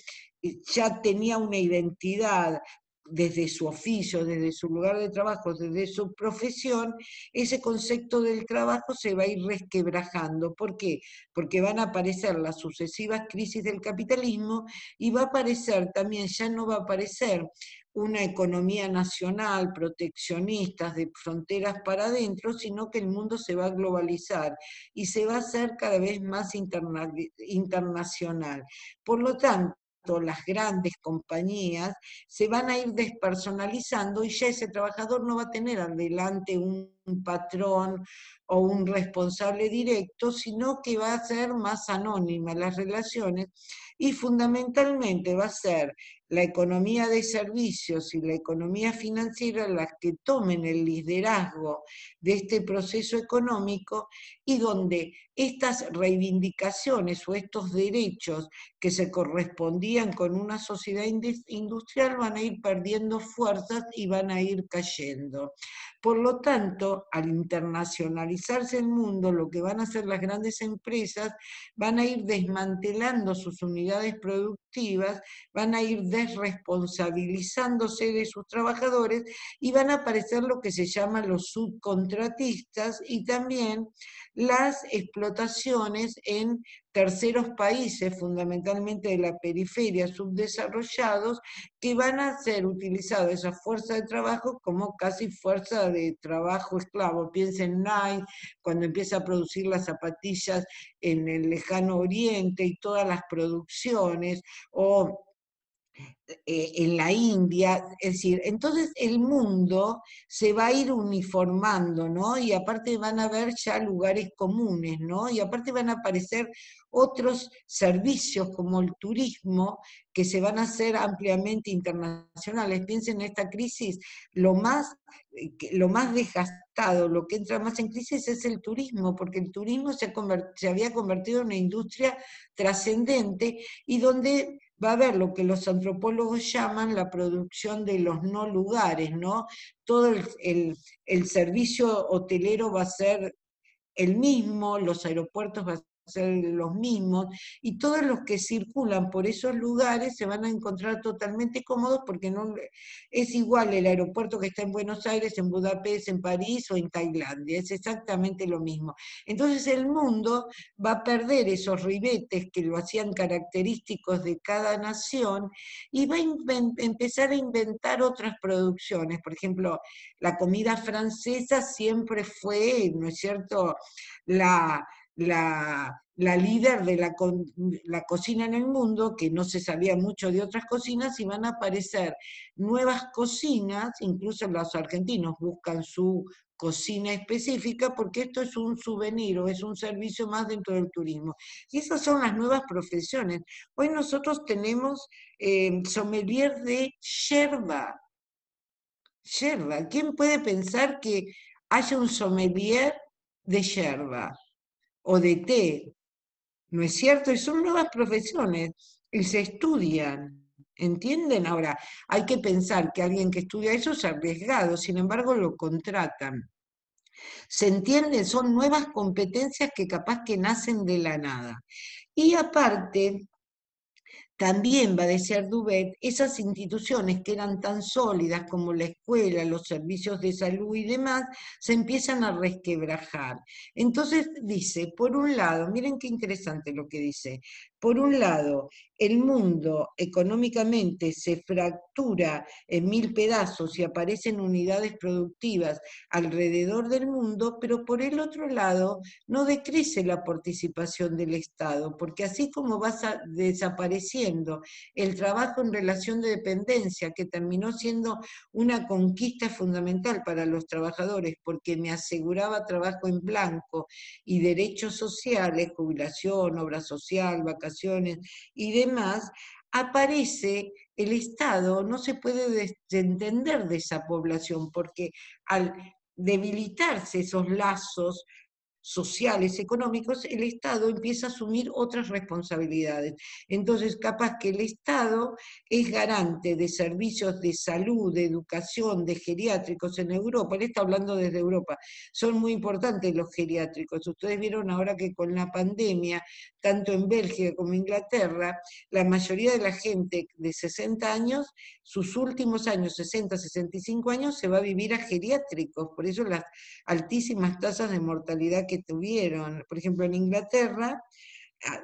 ya tenía una identidad desde su oficio, desde su lugar de trabajo, desde su profesión, ese concepto del trabajo se va a ir resquebrajando. ¿Por qué? Porque van a aparecer las sucesivas crisis del capitalismo, y va a aparecer también, ya no va a aparecer una economía nacional, proteccionista, de fronteras para adentro, sino que el mundo se va a globalizar y se va a hacer cada vez más internacional. Por lo tanto, las grandes compañías se van a ir despersonalizando, y ya ese trabajador no va a tener adelante un patrón o un responsable directo, sino que va a ser más anónima las relaciones, y fundamentalmente va a ser la economía de servicios y la economía financiera las que tomen el liderazgo de este proceso económico, y donde estas reivindicaciones o estos derechos que se correspondían con una sociedad industrial van a ir perdiendo fuerzas y van a ir cayendo. Por lo tanto, al internacionalizarse el mundo, lo que van a hacer las grandes empresas, van a ir desmantelando sus unidades productivas, van a ir desresponsabilizándose de sus trabajadores, y van a aparecer lo que se llama los subcontratistas, y también las explotaciones en terceros países, fundamentalmente de la periferia, subdesarrollados, que van a ser utilizados esa fuerza de trabajo como casi fuerza de trabajo esclavo. Piensen en Nike, cuando empieza a producir las zapatillas en el lejano oriente y todas las producciones, o en la India, es decir, entonces el mundo se va a ir uniformando, ¿no? Y aparte van a haber ya lugares comunes, ¿no? Y aparte van a aparecer otros servicios como el turismo, que se van a hacer ampliamente internacionales. Piensen en esta crisis, lo más desgastado, lo que entra más en crisis es el turismo, porque el turismo se había convertido en una industria trascendente, y donde va a haber lo que los antropólogos llaman la producción de los no lugares, ¿no? Todo el servicio hotelero va a ser el mismo, los aeropuertos van a ser los mismos, y todos los que circulan por esos lugares se van a encontrar totalmente cómodos, porque no es igual el aeropuerto que está en Buenos Aires, en Budapest, en París o en Tailandia, es exactamente lo mismo. Entonces el mundo va a perder esos ribetes que lo hacían característicos de cada nación, y va a empezar a inventar otras producciones. Por ejemplo, la comida francesa siempre fue, ¿no es cierto?, la líder de la cocina en el mundo, que no se sabía mucho de otras cocinas, y van a aparecer nuevas cocinas, incluso los argentinos buscan su cocina específica, porque esto es un souvenir o es un servicio más dentro del turismo. Y esas son las nuevas profesiones. Hoy nosotros tenemos sommelier de yerba. Yerba. ¿Quién puede pensar que haya un sommelier de yerba o de té? ¿No es cierto? Y son nuevas profesiones y se estudian. ¿Entienden? Ahora, hay que pensar que alguien que estudia eso es arriesgado, sin embargo lo contratan. ¿Se entiende? Son nuevas competencias que capaz que nacen de la nada. Y aparte, también va a decir Dubet, esas instituciones que eran tan sólidas como la escuela, los servicios de salud y demás, se empiezan a resquebrajar. Entonces dice, por un lado, miren qué interesante lo que dice, por un lado, el mundo económicamente se fractura en 1000 pedazos y aparecen unidades productivas alrededor del mundo, pero por el otro lado, no decrece la participación del Estado, porque así como va desapareciendo el trabajo en relación de dependencia, que terminó siendo una conquista fundamental para los trabajadores, porque me aseguraba trabajo en blanco y derechos sociales, jubilación, obra social, vacaciones y demás, aparece el Estado, no se puede desentender de esa población, porque al debilitarse esos lazos sociales, económicos, el Estado empieza a asumir otras responsabilidades. Entonces, capaz que el Estado es garante de servicios de salud, de educación, de geriátricos en Europa. Él está hablando desde Europa. Son muy importantes los geriátricos. Ustedes vieron ahora que con la pandemia, tanto en Bélgica como en Inglaterra, la mayoría de la gente de 60 años, sus últimos años, 60, 65 años, se va a vivir a geriátricos. Por eso las altísimas tasas de mortalidad que tuvieron. Por ejemplo, en Inglaterra,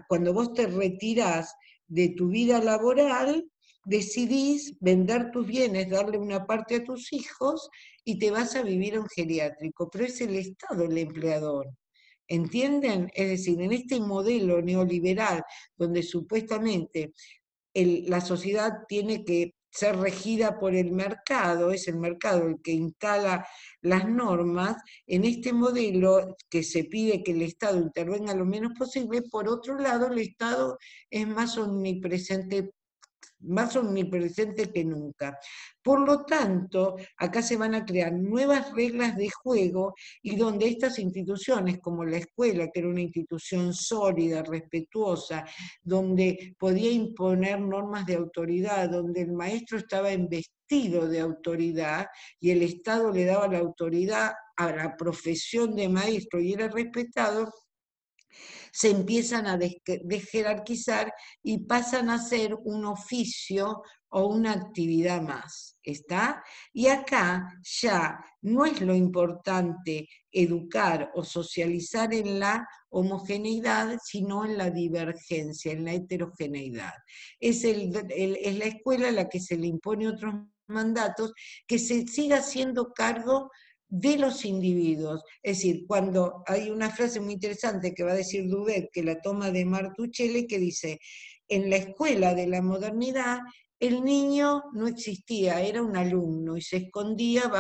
cuando vos te retirás de tu vida laboral, decidís vender tus bienes, darle una parte a tus hijos y te vas a vivir a un geriátrico, pero es el Estado el empleador. ¿Entienden? Es decir, en este modelo neoliberal, donde supuestamente la sociedad tiene que ser regida por el mercado, es el mercado el que instala las normas, en este modelo que se pide que el Estado intervenga lo menos posible, por otro lado el Estado es más omnipresente que nunca. Por lo tanto, acá se van a crear nuevas reglas de juego y donde estas instituciones, como la escuela, que era una institución sólida, respetuosa, donde podía imponer normas de autoridad, donde el maestro estaba investido de autoridad y el Estado le daba la autoridad a la profesión de maestro y era respetado, se empiezan a desjerarquizar y pasan a ser un oficio o una actividad más, ¿está? Y acá ya no es lo importante educar o socializar en la homogeneidad, sino en la divergencia, en la heterogeneidad. Es la escuela la que se le impone otros mandatos, que se siga haciendo cargo de los individuos. Es decir, cuando hay una frase muy interesante que va a decir Dubet, que la toma de Martuchelli, que dice, en la escuela de la modernidad, el niño no existía, era un alumno y se escondía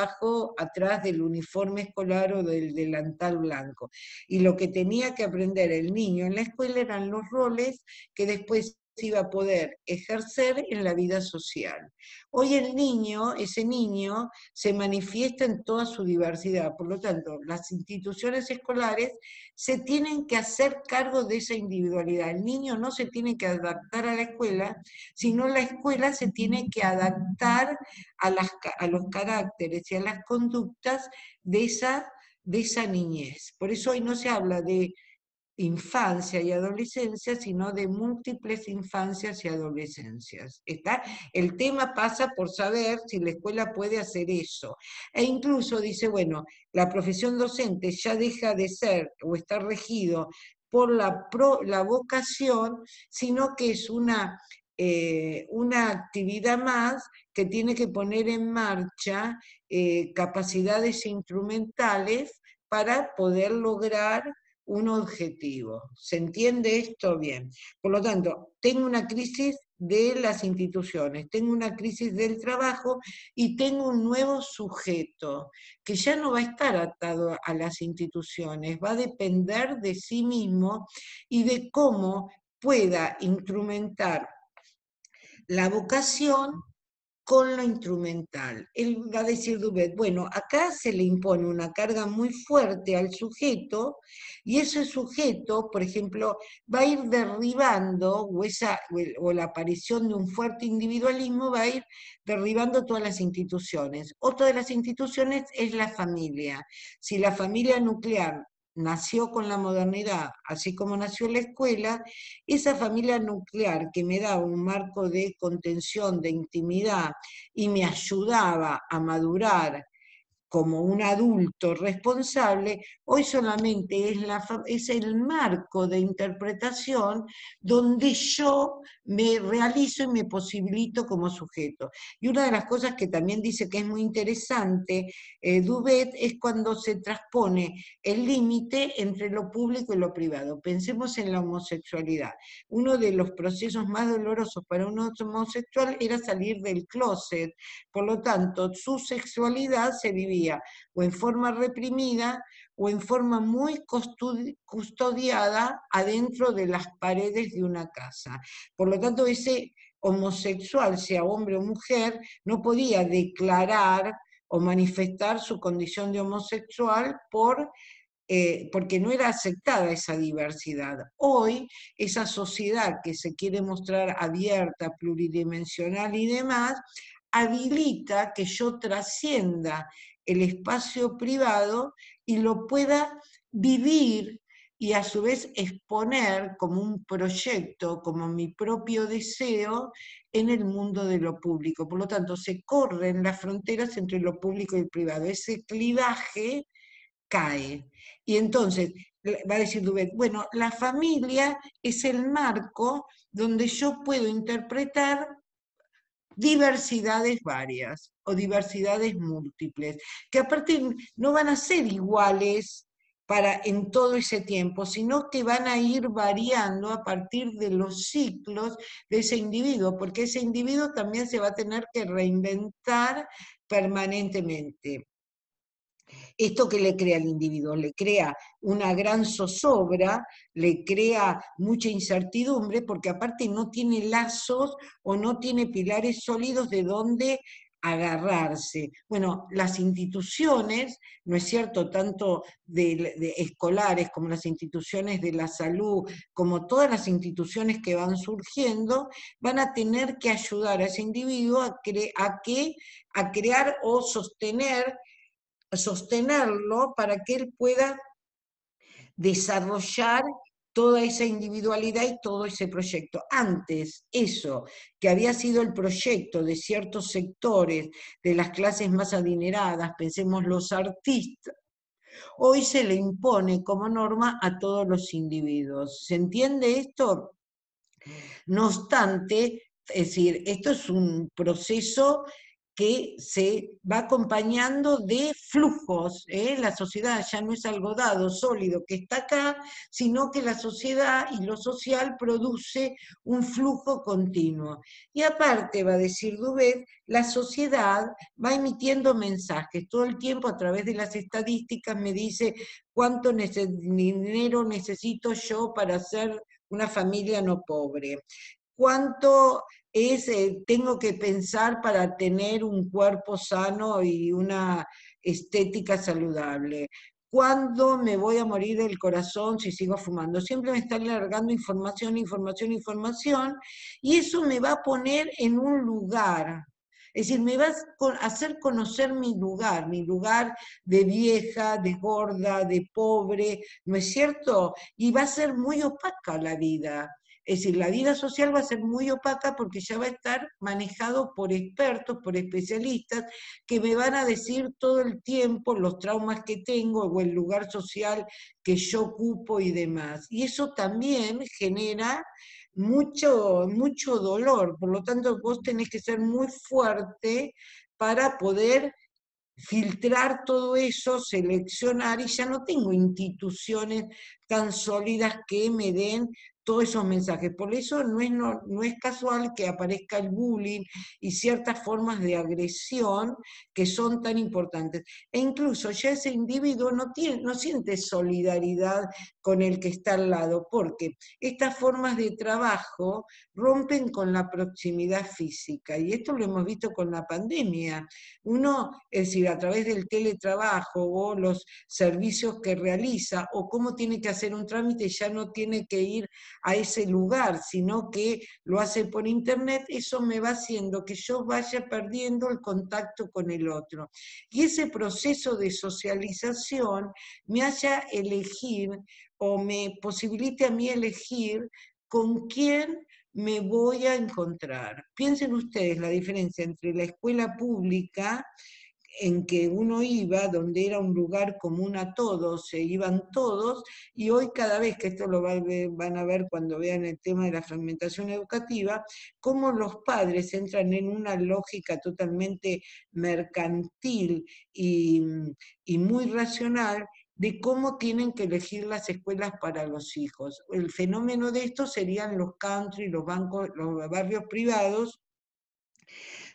atrás del uniforme escolar o del delantal blanco. Y lo que tenía que aprender el niño en la escuela eran los roles que después iba a poder ejercer en la vida social. Hoy el niño, ese niño, se manifiesta en toda su diversidad. Por lo tanto, las instituciones escolares se tienen que hacer cargo de esa individualidad. El niño no se tiene que adaptar a la escuela, sino la escuela se tiene que adaptar a los caracteres y a las conductas de esa niñez. Por eso hoy no se habla de infancia y adolescencia, sino de múltiples infancias y adolescencias. ¿Está? El tema pasa por saber si la escuela puede hacer eso. E incluso dice, bueno, la profesión docente ya deja de ser o está regido por la vocación, sino que es una actividad más que tiene que poner en marcha capacidades instrumentales para poder lograr un objetivo. ¿Se entiende esto? Bien. Por lo tanto, tengo una crisis de las instituciones, tengo una crisis del trabajo y tengo un nuevo sujeto que ya no va a estar atado a las instituciones, va a depender de sí mismo y de cómo pueda instrumentar la vocación con lo instrumental. Él va a decir Dubet, bueno, acá se le impone una carga muy fuerte al sujeto y ese sujeto, por ejemplo, va a ir derribando, o la aparición de un fuerte individualismo va a ir derribando todas las instituciones. Otra de las instituciones es la familia. Si la familia nuclear nació con la modernidad, así como nació la escuela, esa familia nuclear que me daba un marco de contención, de intimidad, y me ayudaba a madurar como un adulto responsable, hoy solamente es el marco de interpretación donde yo me realizo y me posibilito como sujeto. Y una de las cosas que también dice que es muy interesante, Dubet, es cuando se transpone el límite entre lo público y lo privado. Pensemos en la homosexualidad. Uno de los procesos más dolorosos para un homosexual era salir del closet. Por lo tanto, su sexualidad se vivía o en forma reprimida o en forma muy custodiada adentro de las paredes de una casa. Por lo tanto, ese homosexual, sea hombre o mujer, no podía declarar o manifestar su condición de homosexual porque no era aceptada esa diversidad. Hoy, esa sociedad que se quiere mostrar abierta, pluridimensional y demás, habilita que yo trascienda el espacio privado y lo pueda vivir y a su vez exponer como un proyecto, como mi propio deseo en el mundo de lo público. Por lo tanto, se corren las fronteras entre lo público y el privado. Ese clivaje cae. Y entonces va a decir Dubet, bueno, la familia es el marco donde yo puedo interpretar diversidades varias o diversidades múltiples, que aparte no van a ser iguales en todo ese tiempo, sino que van a ir variando a partir de los ciclos de ese individuo, porque ese individuo también se va a tener que reinventar permanentemente. Esto que le crea al individuo, le crea una gran zozobra, le crea mucha incertidumbre, porque aparte no tiene lazos o no tiene pilares sólidos de donde agarrarse. Bueno, las instituciones, ¿no es cierto?, tanto de escolares como las instituciones de la salud, como todas las instituciones que van surgiendo, van a tener que ayudar a ese individuo a crear o sostenerlo para que él pueda desarrollar toda esa individualidad y todo ese proyecto. Antes, eso que había sido el proyecto de ciertos sectores de las clases más adineradas, pensemos los artistas, hoy se le impone como norma a todos los individuos. ¿Se entiende esto? No obstante, es decir, esto es un proceso que se va acompañando de flujos. La sociedad ya no es algo dado, sólido, que está acá, sino que la sociedad y lo social produce un flujo continuo. Y aparte, va a decir Dubet, la sociedad va emitiendo mensajes. Todo el tiempo a través de las estadísticas me dice cuánto dinero necesito yo para ser una familia no pobre. ¿Cuánto tengo que pensar para tener un cuerpo sano y una estética saludable? ¿Cuándo me voy a morir del corazón si sigo fumando? Siempre me están largando información, información, información, y eso me va a poner en un lugar. Es decir, me va a hacer conocer mi lugar de vieja, de gorda, de pobre, ¿no es cierto? Y va a ser muy opaca la vida. Es decir, la vida social va a ser muy opaca porque ya va a estar manejado por expertos, por especialistas, que me van a decir todo el tiempo los traumas que tengo o el lugar social que yo ocupo y demás. Y eso también genera mucho, mucho dolor. Por lo tanto, vos tenés que ser muy fuerte para poder filtrar todo eso, seleccionar, y ya no tengo instituciones tan sólidas que me den todos esos mensajes. Por eso no es casual que aparezca el bullying y ciertas formas de agresión que son tan importantes. E incluso ya ese individuo no siente solidaridad con el que está al lado, porque estas formas de trabajo rompen con la proximidad física, y esto lo hemos visto con la pandemia. Uno, es decir, a través del teletrabajo o los servicios que realiza, o cómo tiene que hacer un trámite, ya no tiene que ir a ese lugar, sino que lo hace por internet. Eso me va haciendo que yo vaya perdiendo el contacto con el otro. Y ese proceso de socialización me haya elegir, o me posibilite a mí elegir con quién me voy a encontrar. Piensen ustedes la diferencia entre la escuela pública, en que uno iba, donde era un lugar común a todos, se iban todos, y hoy cada vez, que esto lo van a ver cuando vean el tema de la fragmentación educativa, cómo los padres entran en una lógica totalmente mercantil y muy racional de cómo tienen que elegir las escuelas para los hijos. El fenómeno de esto serían los country, los barrios privados,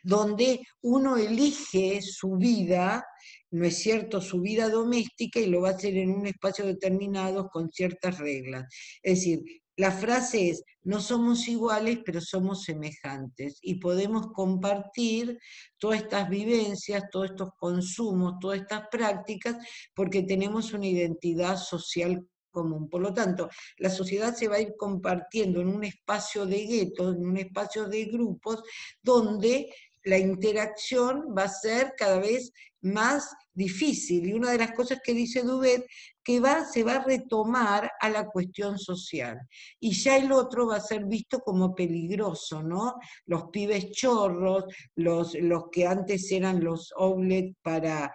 donde uno elige su vida, ¿no es cierto?, su vida doméstica, y lo va a hacer en un espacio determinado con ciertas reglas. Es decir, la frase es: no somos iguales, pero somos semejantes, y podemos compartir todas estas vivencias, todos estos consumos, todas estas prácticas, porque tenemos una identidad social común. Por lo tanto, la sociedad se va a ir compartiendo en un espacio de guetos, en un espacio de grupos, donde la interacción va a ser cada vez más difícil. Y una de las cosas que dice Duvet, que se va a retomar a la cuestión social. Y ya el otro va a ser visto como peligroso, ¿no? Los pibes chorros, los que antes eran los outlets para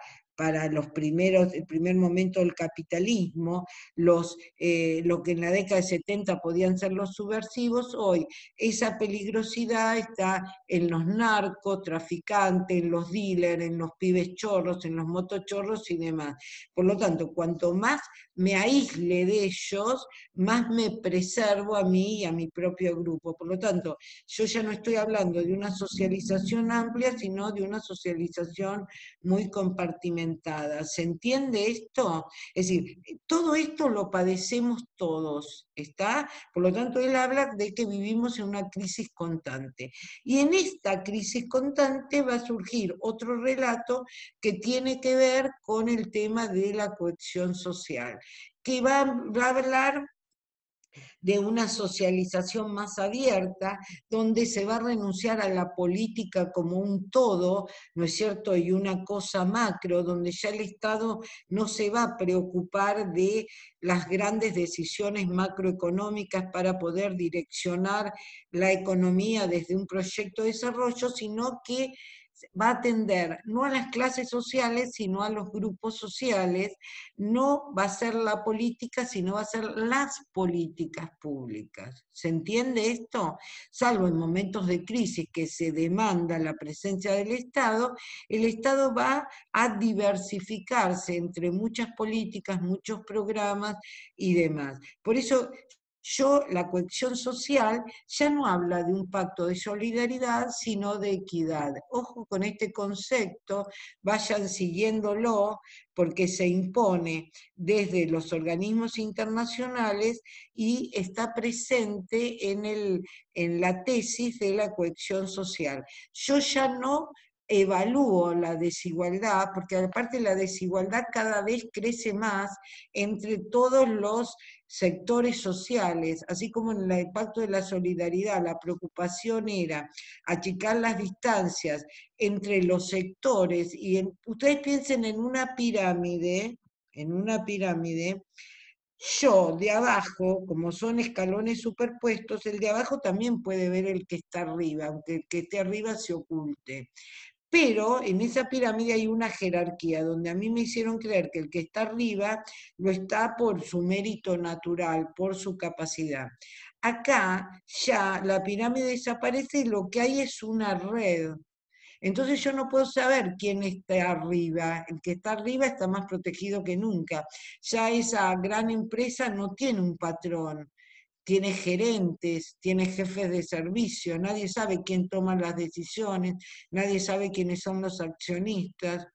el primer momento del capitalismo, lo que en la década de 70 podían ser los subversivos, hoy esa peligrosidad está en los narcotraficantes, en los dealers, en los pibes chorros, en los motochorros y demás. Por lo tanto, cuanto más me aísle de ellos, más me preservo a mí y a mi propio grupo. Por lo tanto, yo ya no estoy hablando de una socialización amplia, sino de una socialización muy compartimentada. ¿Se entiende esto? Es decir, todo esto lo padecemos todos, ¿está? Por lo tanto, él habla de que vivimos en una crisis constante. Y en esta crisis constante va a surgir otro relato que tiene que ver con el tema de la cohesión social, que va a hablar de una socialización más abierta, donde se va a renunciar a la política como un todo, ¿no es cierto?, y una cosa macro, donde ya el Estado no se va a preocupar de las grandes decisiones macroeconómicas para poder direccionar la economía desde un proyecto de desarrollo, sino que va a atender no a las clases sociales, sino a los grupos sociales. No va a ser la política, sino va a ser las políticas públicas. ¿Se entiende esto? Salvo en momentos de crisis que se demanda la presencia del Estado, el Estado va a diversificarse entre muchas políticas, muchos programas y demás. Por eso la cohesión social ya no habla de un pacto de solidaridad, sino de equidad. Ojo con este concepto, vayan siguiéndolo, porque se impone desde los organismos internacionales y está presente en la tesis de la cohesión social. Yo ya no evalúo la desigualdad, porque aparte la desigualdad cada vez crece más entre todos los sectores sociales, así como en el pacto de la solidaridad, la preocupación era achicar las distancias entre los sectores, y ustedes piensen en una pirámide, yo de abajo, como son escalones superpuestos, el de abajo también puede ver el que está arriba, aunque el que esté arriba se oculte. Pero en esa pirámide hay una jerarquía, donde a mí me hicieron creer que el que está arriba lo está por su mérito natural, por su capacidad. Acá ya la pirámide desaparece y lo que hay es una red. Entonces yo no puedo saber quién está arriba. El que está arriba está más protegido que nunca. Ya esa gran empresa no tiene un patrón, tiene gerentes, tiene jefes de servicio, nadie sabe quién toma las decisiones, nadie sabe quiénes son los accionistas.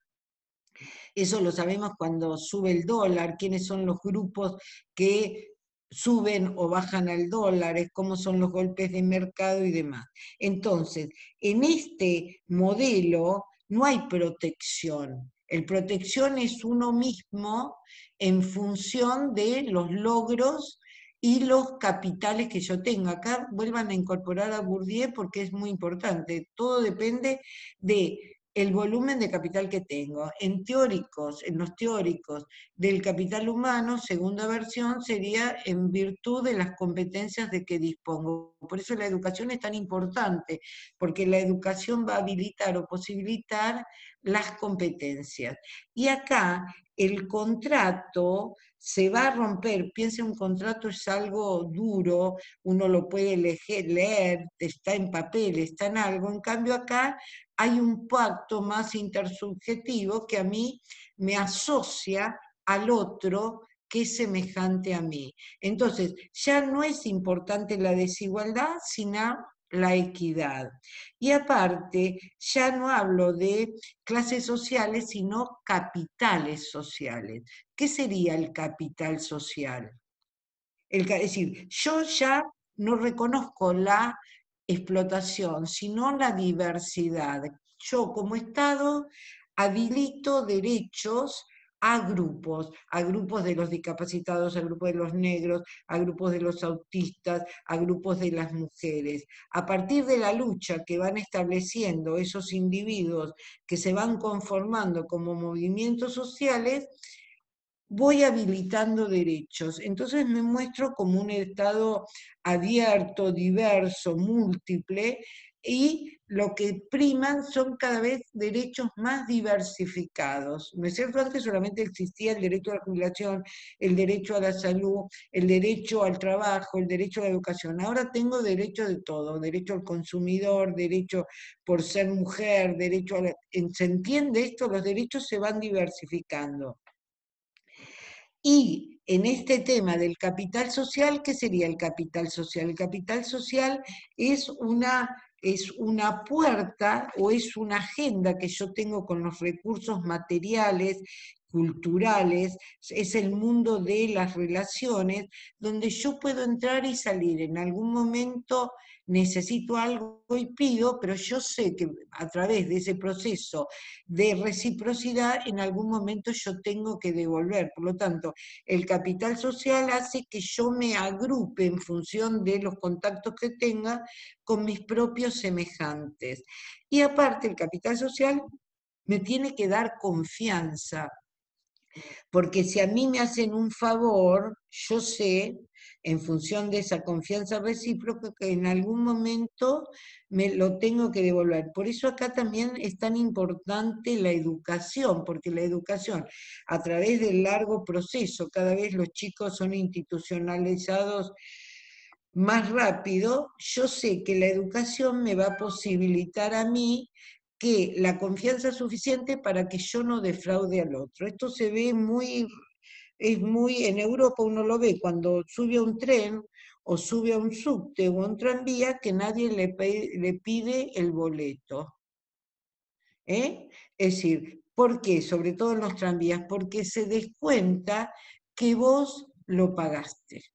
Eso lo sabemos cuando sube el dólar, quiénes son los grupos que suben o bajan al dólar, cómo son los golpes de mercado y demás. Entonces, en este modelo no hay protección. El protección es uno mismo en función de los logros y los capitales que yo tengo. Acá vuelvan a incorporar a Bourdieu porque es muy importante. Todo depende de el volumen de capital que tengo. En los teóricos del capital humano, segunda versión, sería en virtud de las competencias de que dispongo. Por eso la educación es tan importante, porque la educación va a habilitar o posibilitar las competencias. Y acá el contrato se va a romper. Piensa, un contrato es algo duro, uno lo puede leer, está en papel, está en algo. En cambio acá hay un pacto más intersubjetivo que a mí me asocia al otro que es semejante a mí. Entonces, ya no es importante la desigualdad, sino la equidad. Y aparte, ya no hablo de clases sociales, sino capitales sociales. ¿Qué sería el capital social? Es decir, yo ya no reconozco la explotación, sino la diversidad. Yo como Estado habilito derechos a grupos de los discapacitados, a grupos de los negros, a grupos de los autistas, a grupos de las mujeres. A partir de la lucha que van estableciendo esos individuos que se van conformando como movimientos sociales, voy habilitando derechos. Entonces me muestro como un Estado abierto, diverso, múltiple, y lo que priman son cada vez derechos más diversificados. ¿No es cierto? Antes solamente existía el derecho a la jubilación, el derecho a la salud, el derecho al trabajo, el derecho a la educación. Ahora tengo derecho de todo, derecho al consumidor, derecho por ser mujer, derecho a ¿se entiende esto? Los derechos se van diversificando. Y en este tema del capital social, ¿qué sería el capital social? El capital social es una puerta o es una agenda que yo tengo con los recursos materiales, culturales, es el mundo de las relaciones, donde yo puedo entrar y salir. En algún momento necesito algo y pido, pero yo sé que a través de ese proceso de reciprocidad, en algún momento yo tengo que devolver. Por lo tanto, el capital social hace que yo me agrupe en función de los contactos que tenga con mis propios semejantes. Y aparte, el capital social me tiene que dar confianza, porque si a mí me hacen un favor, yo sé, en función de esa confianza recíproca, que en algún momento me lo tengo que devolver. Por eso acá también es tan importante la educación, porque la educación, a través del largo proceso, cada vez los chicos son institucionalizados más rápido, yo sé que la educación me va a posibilitar a mí que la confianza suficiente para que yo no defraude al otro. Esto se ve en Europa uno lo ve cuando sube a un tren o sube a un subte o a un tranvía, que nadie le pide el boleto. Es decir, ¿por qué? Sobre todo en los tranvías, porque se descuenta que vos lo pagaste.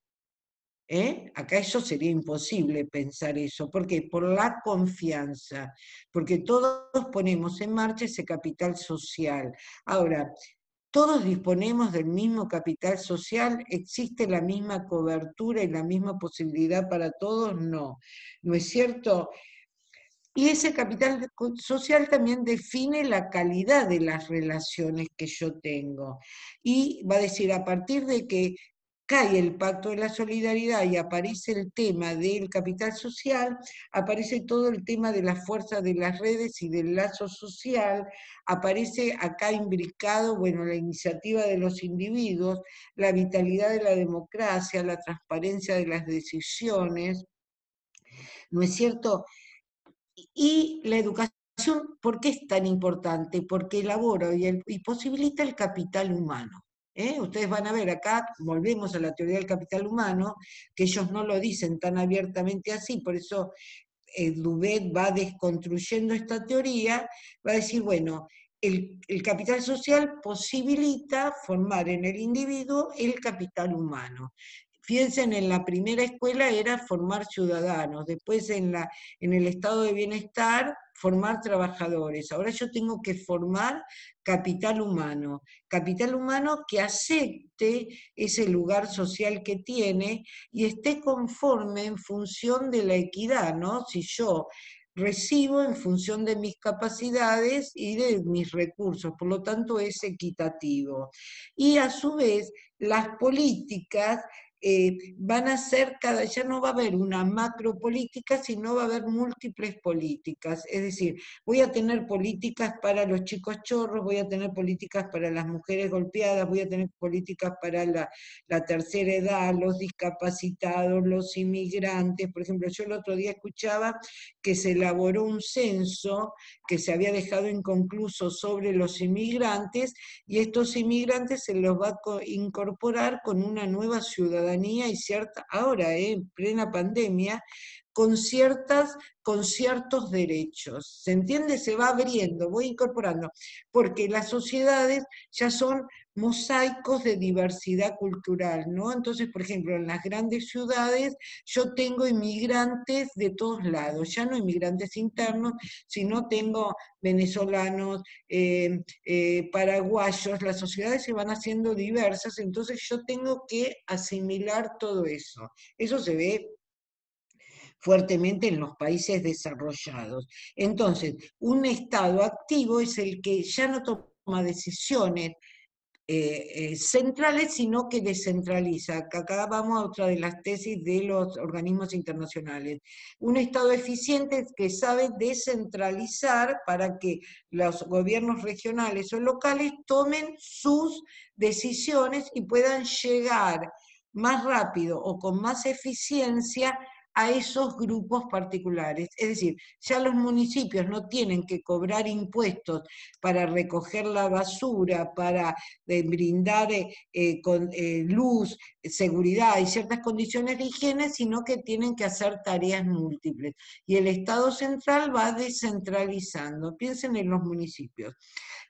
Acá eso sería imposible pensar eso. ¿Por qué? Por la confianza, porque todos ponemos en marcha ese capital social. Ahora, ¿todos disponemos del mismo capital social? ¿Existe la misma cobertura y la misma posibilidad para todos? No. ¿No es cierto? Y ese capital social también define la calidad de las relaciones que yo tengo. Y va a decir, a partir de que cae el pacto de la solidaridad y aparece el tema del capital social, aparece todo el tema de la fuerza de las redes y del lazo social, aparece acá imbricado, bueno, la iniciativa de los individuos, la vitalidad de la democracia, la transparencia de las decisiones, ¿no es cierto? Y la educación ¿por qué es tan importante? Porque elabora y posibilita el capital humano. Ustedes van a ver acá, volvemos a la teoría del capital humano, que ellos no lo dicen tan abiertamente así, por eso Dubet va desconstruyendo esta teoría, va a decir, bueno, el capital social posibilita formar en el individuo el capital humano. Piensen, en la primera escuela era formar ciudadanos, después en el estado de bienestar formar trabajadores. Ahora yo tengo que formar capital humano que acepte ese lugar social que tiene y esté conforme en función de la equidad, ¿no? Si yo recibo en función de mis capacidades y de mis recursos, por lo tanto es equitativo. Y a su vez, las políticas van a ser ya no va a haber una macro política, sino va a haber múltiples políticas. Es decir, voy a tener políticas para los chicos chorros, voy a tener políticas para las mujeres golpeadas, voy a tener políticas para la tercera edad, los discapacitados, los inmigrantes. Por ejemplo, yo el otro día escuchaba que se elaboró un censo que se había dejado inconcluso sobre los inmigrantes, y estos inmigrantes se los va a incorporar con una nueva ciudadanía y ahora, en plena pandemia, con ciertos derechos. ¿Se entiende? Se va abriendo, voy incorporando, porque las sociedades ya son mosaicos de diversidad cultural, ¿no? Entonces, por ejemplo, en las grandes ciudades yo tengo inmigrantes de todos lados, ya no inmigrantes internos, sino tengo venezolanos, paraguayos, las sociedades se van haciendo diversas, entonces yo tengo que asimilar todo eso. Eso se ve fuertemente en los países desarrollados. Entonces, un Estado activo es el que ya no toma decisiones centrales, sino que descentraliza. Acá vamos a otra de las tesis de los organismos internacionales. Un Estado eficiente es que sabe descentralizar para que los gobiernos regionales o locales tomen sus decisiones y puedan llegar más rápido o con más eficiencia a esos grupos particulares. Es decir, ya los municipios no tienen que cobrar impuestos para recoger la basura, para brindar luz, seguridad y ciertas condiciones de higiene, sino que tienen que hacer tareas múltiples. Y el Estado central va descentralizando. Piensen en los municipios.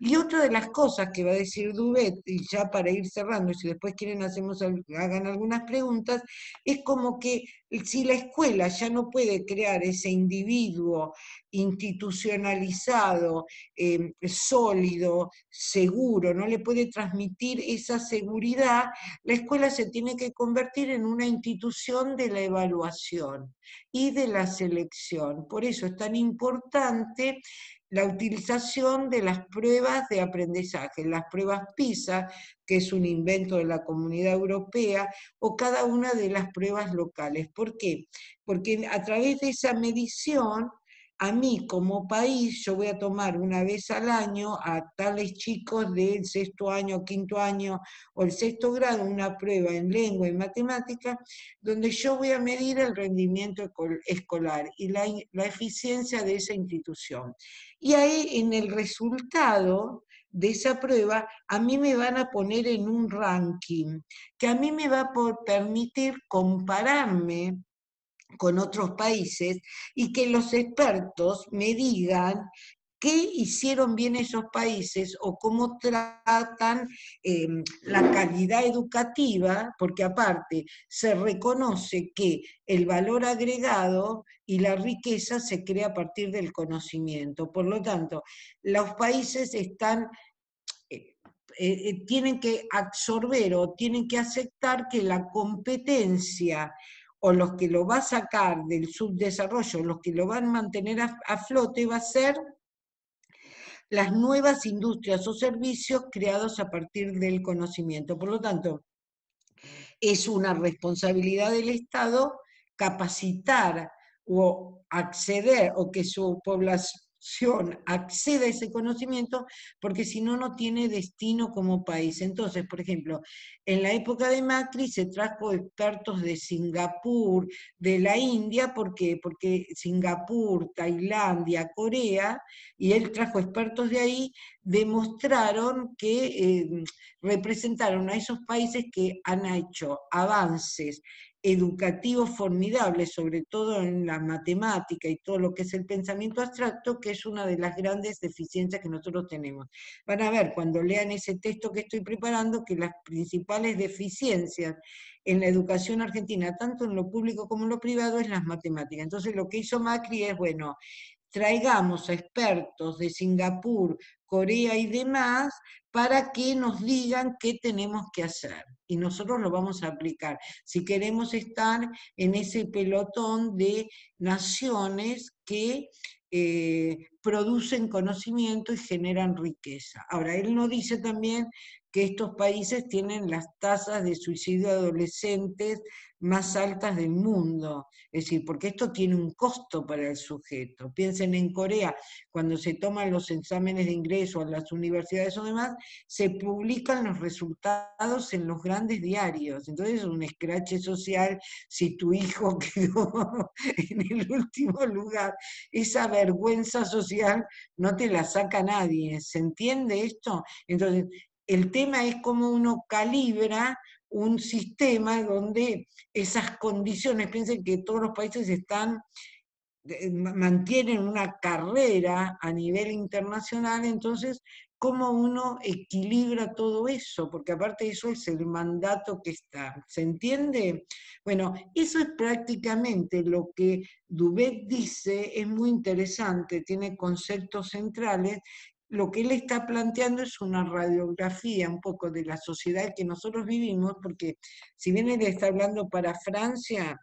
Y otra de las cosas que va a decir Dubet, y ya para ir cerrando, y si después quieren hagan algunas preguntas, es como que si la escuela ya no puede crear ese individuo institucionalizado, sólido, seguro, no le puede transmitir esa seguridad, la escuela se tiene que convertir en una institución de la evaluación y de la selección. Por eso es tan importante la utilización de las pruebas de aprendizaje, las pruebas PISA, que es un invento de la Comunidad Europea, o cada una de las pruebas locales. ¿Por qué? Porque a través de esa medición, a mí como país, yo voy a tomar una vez al año a tales chicos del sexto año, quinto año o el sexto grado, una prueba en lengua y matemática, donde yo voy a medir el rendimiento escolar y la eficiencia de esa institución. Y ahí en el resultado de esa prueba, a mí me van a poner en un ranking, que a mí me va a permitir compararme con otros países y que los expertos me digan qué hicieron bien esos países o cómo tratan la calidad educativa, porque aparte se reconoce que el valor agregado y la riqueza se crea a partir del conocimiento. Por lo tanto, los países tienen que absorber o tienen que aceptar que la competencia o los que lo va a sacar del subdesarrollo, los que lo van a mantener a flote, va a ser las nuevas industrias o servicios creados a partir del conocimiento. Por lo tanto, es una responsabilidad del Estado capacitar o acceder o que su acceda a ese conocimiento, porque si no, no tiene destino como país. Entonces, por ejemplo, en la época de Macri se trajo expertos de Singapur, de la India, ¿por qué? Porque Singapur, Tailandia, Corea, y él trajo expertos de ahí, demostraron que representaron a esos países que han hecho avances educativos formidables, sobre todo en la matemática y todo lo que es el pensamiento abstracto, que es una de las grandes deficiencias que nosotros tenemos. Van a ver cuando lean ese texto que estoy preparando que las principales deficiencias en la educación argentina, tanto en lo público como en lo privado, es las matemáticas. Entonces lo que hizo Macri es, bueno, traigamos a expertos de Singapur, Corea y demás, para que nos digan qué tenemos que hacer. Y nosotros lo vamos a aplicar. Si queremos estar en ese pelotón de naciones que producen conocimiento y generan riqueza. Ahora, él nos dice también que estos países tienen las tasas de suicidio de adolescentes más altas del mundo. Es decir, porque esto tiene un costo para el sujeto. Piensen en Corea, cuando se toman los exámenes de ingreso a las universidades o demás, se publican los resultados en los grandes diarios. Entonces es un escrache social si tu hijo quedó en el último lugar. Esa vergüenza social no te la saca nadie. ¿Se entiende esto? Entonces, el tema es cómo uno calibra un sistema donde esas condiciones, piensen que todos los países mantienen una carrera a nivel internacional, entonces, ¿cómo uno equilibra todo eso? Porque aparte de eso es el mandato que está. ¿Se entiende? Bueno, eso es prácticamente lo que Dubet dice, es muy interesante, tiene conceptos centrales. Lo que él está planteando es una radiografía un poco de la sociedad que nosotros vivimos, porque si bien él está hablando para Francia,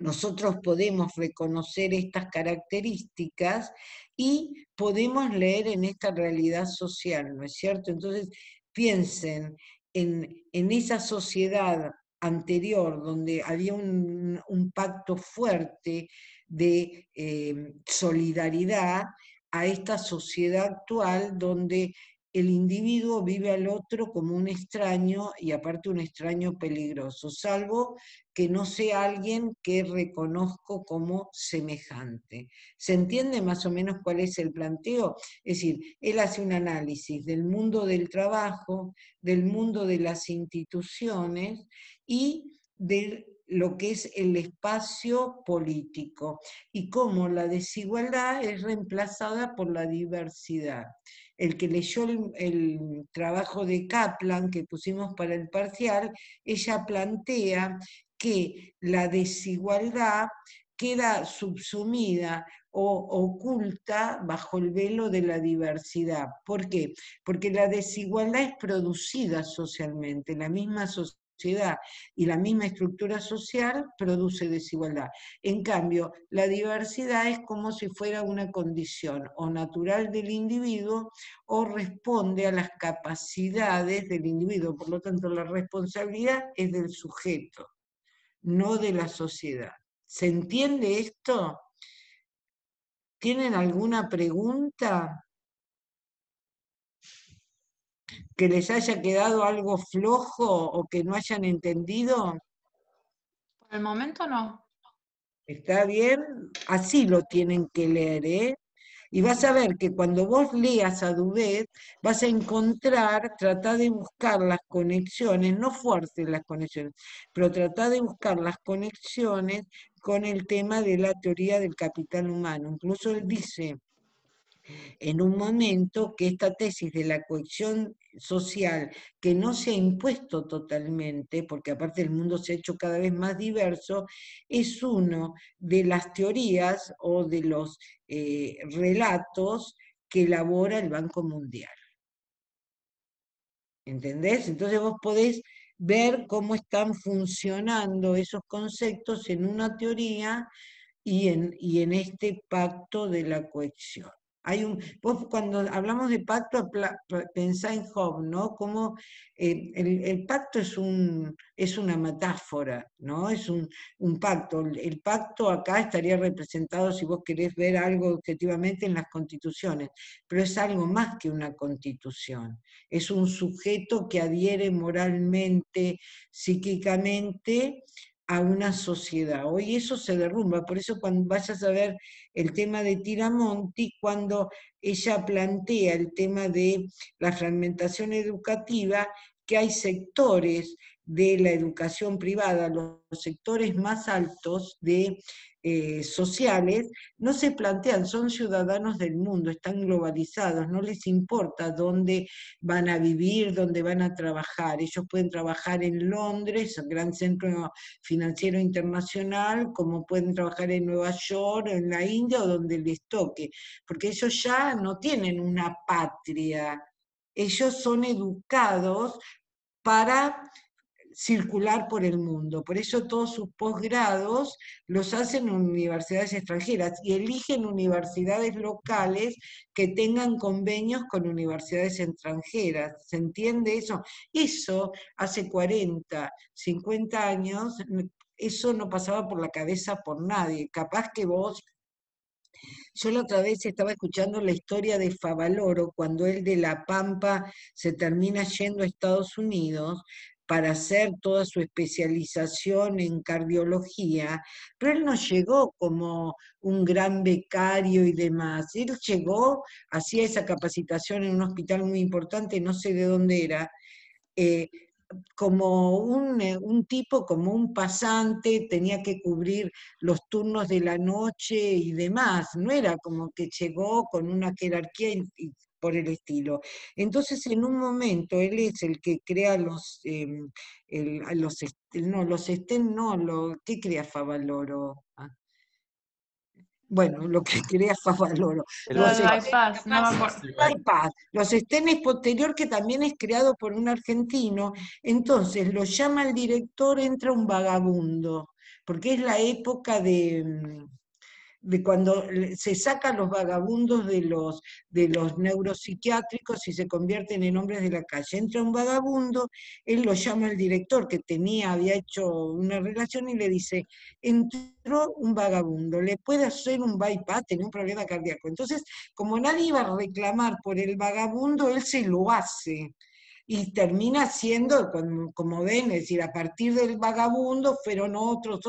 nosotros podemos reconocer estas características y podemos leer en esta realidad social, ¿no es cierto? Entonces, piensen en esa sociedad anterior donde había un pacto fuerte de solidaridad, a esta sociedad actual donde el individuo vive al otro como un extraño y aparte un extraño peligroso, salvo que no sea alguien que reconozco como semejante. ¿Se entiende más o menos cuál es el planteo? Es decir, él hace un análisis del mundo del trabajo, del mundo de las instituciones y de lo que es el espacio político y cómo la desigualdad es reemplazada por la diversidad. El que leyó el trabajo de Kaplan que pusimos para el parcial, ella plantea que la desigualdad queda subsumida o oculta bajo el velo de la diversidad. ¿Por qué? Porque la desigualdad es producida socialmente, la misma sociedad y la misma estructura social produce desigualdad. En cambio, la diversidad es como si fuera una condición o natural del individuo o responde a las capacidades del individuo. Por lo tanto, la responsabilidad es del sujeto, no de la sociedad. ¿Se entiende esto? ¿Tienen alguna pregunta que les haya quedado algo flojo o que no hayan entendido? Por el momento no. ¿Está bien? Así lo tienen que leer, ¿eh? Y vas a ver que cuando vos leas a Dubet, vas a encontrar, tratá de buscar las conexiones, no fuerces las conexiones, pero tratá de buscar las conexiones con el tema de la teoría del capital humano. Incluso él dice en un momento que esta tesis de la cohesión social, que no se ha impuesto totalmente, porque aparte el mundo se ha hecho cada vez más diverso, es una de las teorías o de los relatos que elabora el Banco Mundial. ¿Entendés? Entonces vos podés ver cómo están funcionando esos conceptos en una teoría y en este pacto de la cohesión. Vos cuando hablamos de pacto, pensá en Job, ¿no? Como el pacto es una metáfora, ¿no? Es un pacto. El pacto acá estaría representado, si vos querés ver algo objetivamente, en las constituciones, pero es algo más que una constitución. Es un sujeto que adhiere moralmente, psíquicamente, a una sociedad. Hoy eso se derrumba, por eso cuando vayas a ver el tema de Tiramonti, cuando ella plantea el tema de la fragmentación educativa, que hay sectores de la educación privada, los sectores más altos sociales, no se plantean, son ciudadanos del mundo, están globalizados, no les importa dónde van a vivir, dónde van a trabajar. Ellos pueden trabajar en Londres, un gran centro financiero internacional, como pueden trabajar en Nueva York, en la India o donde les toque, porque ellos ya no tienen una patria, ellos son educados para circular por el mundo. Por eso todos sus posgrados los hacen en universidades extranjeras y eligen universidades locales que tengan convenios con universidades extranjeras. ¿Se entiende eso? Eso hace 40, 50 años, eso no pasaba por la cabeza por nadie. Capaz que vos... Yo la otra vez estaba escuchando la historia de Favaloro, cuando él de La Pampa se termina yendo a Estados Unidos para hacer toda su especialización en cardiología, pero él no llegó como un gran becario y demás. Él llegó, hacía esa capacitación en un hospital muy importante, no sé de dónde era, eh, como un tipo, como un pasante, tenía que cubrir los turnos de la noche y demás, no era como que llegó con una jerarquía y por el estilo. Entonces, en un momento, él es el que crea ¿qué crea Favaloro? Bueno, lo que crea Favaloro. Lo del bypass, no me acuerdo. Bypass, los stenes posterior, que también es creado por un argentino. Entonces lo llama el director, entra un vagabundo, porque es la época de cuando se sacan los vagabundos de los neuropsiquiátricos y se convierten en hombres de la calle. Entra un vagabundo, él lo llama el director, que había hecho una relación, y le dice, entró un vagabundo, ¿le puede hacer un bypass? Tenía un problema cardíaco. Entonces, como nadie iba a reclamar por el vagabundo, él se lo hace. Y termina siendo, como ven, es decir, a partir del vagabundo fueron otros,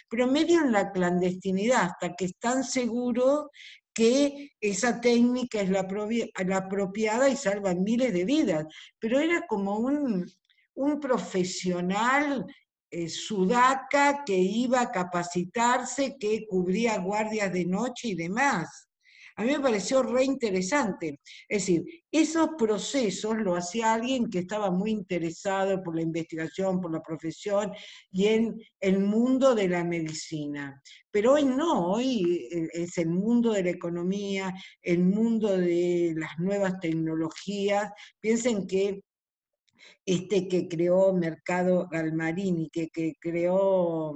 pero medio en la clandestinidad, hasta que están seguros que esa técnica es la apropiada y salva miles de vidas. Pero era como un profesional sudaca que iba a capacitarse, que cubría guardias de noche y demás. A mí me pareció re interesante. Es decir, esos procesos lo hacía alguien que estaba muy interesado por la investigación, por la profesión y en el mundo de la medicina. Pero hoy no, hoy es el mundo de la economía, el mundo de las nuevas tecnologías. Piensen que que creó Mercado Galmarini, que creó...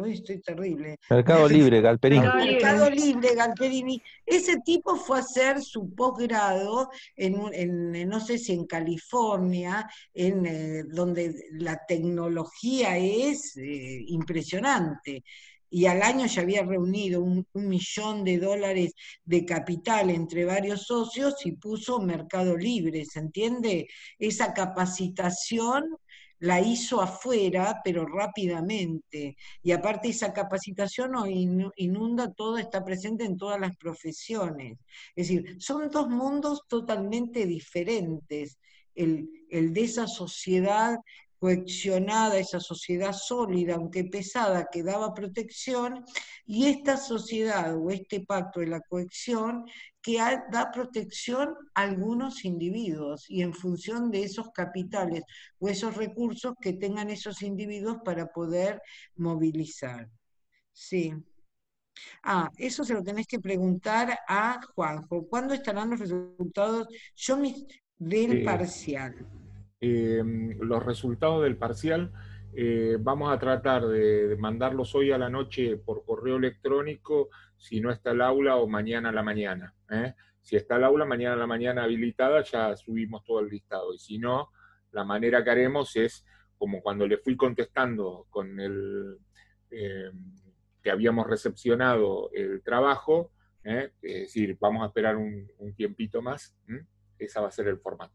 hoy estoy terrible. Mercado Libre, Galperín. Mercado Libre, Galperini. Ese tipo fue a hacer su posgrado no sé si en California, donde la tecnología es impresionante. Y al año ya había reunido $1 millón de capital entre varios socios y puso Mercado Libre, ¿se entiende? Esa capacitación la hizo afuera, pero rápidamente. Y aparte esa capacitación inunda todo, está presente en todas las profesiones. Es decir, son dos mundos totalmente diferentes. El de esa sociedad cohesionada, esa sociedad sólida, aunque pesada, que daba protección, y esta sociedad o este pacto de la cohesión que da protección a algunos individuos, y en función de esos capitales o esos recursos que tengan esos individuos para poder movilizar. Sí. Eso se lo tenés que preguntar a Juanjo. ¿Cuándo estarán los resultados del parcial? Los resultados del parcial vamos a tratar de mandarlos hoy a la noche por correo. correo electrónico si no está el aula o mañana a la mañana. Si está el aula, mañana a la mañana habilitada, ya subimos todo el listado. Y si no, la manera que haremos es, como cuando le fui contestando con el que habíamos recepcionado el trabajo, es decir, vamos a esperar un tiempito más, esa va a ser el formato.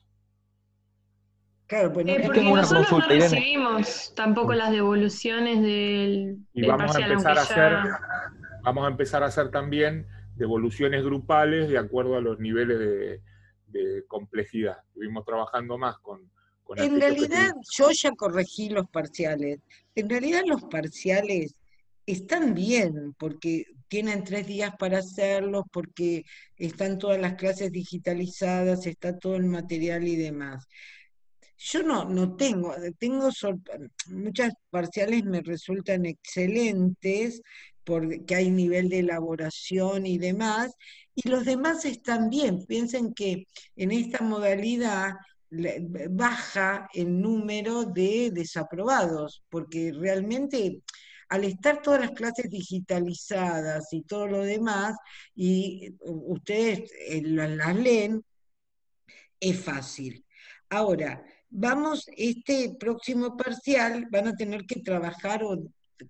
Claro, pues no porque nosotros no recibimos tampoco las devoluciones del parcial, aunque ya... Vamos a empezar a hacer también devoluciones grupales de acuerdo a los niveles de complejidad. Estuvimos trabajando más con en realidad, yo ya corregí los parciales. En realidad los parciales están bien, porque tienen 3 días para hacerlos, porque están todas las clases digitalizadas, está todo el material y demás. Yo no tengo muchas parciales me resultan excelentes, porque hay nivel de elaboración y demás, y los demás están bien. Piensen que en esta modalidad baja el número de desaprobados, porque realmente al estar todas las clases digitalizadas y todo lo demás, y ustedes las leen, es fácil. Ahora, este próximo parcial van a tener que trabajar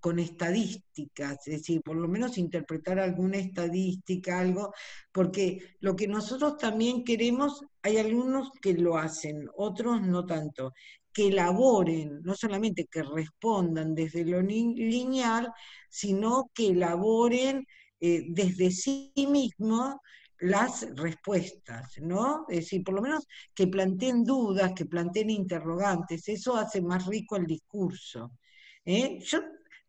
con estadísticas, es decir, por lo menos interpretar alguna estadística, algo, porque lo que nosotros también queremos, hay algunos que lo hacen, otros no tanto, que elaboren, no solamente que respondan desde lo lineal, sino que elaboren desde sí mismos las respuestas, ¿no? Es decir, por lo menos que planteen dudas, que planteen interrogantes, eso hace más rico el discurso. Yo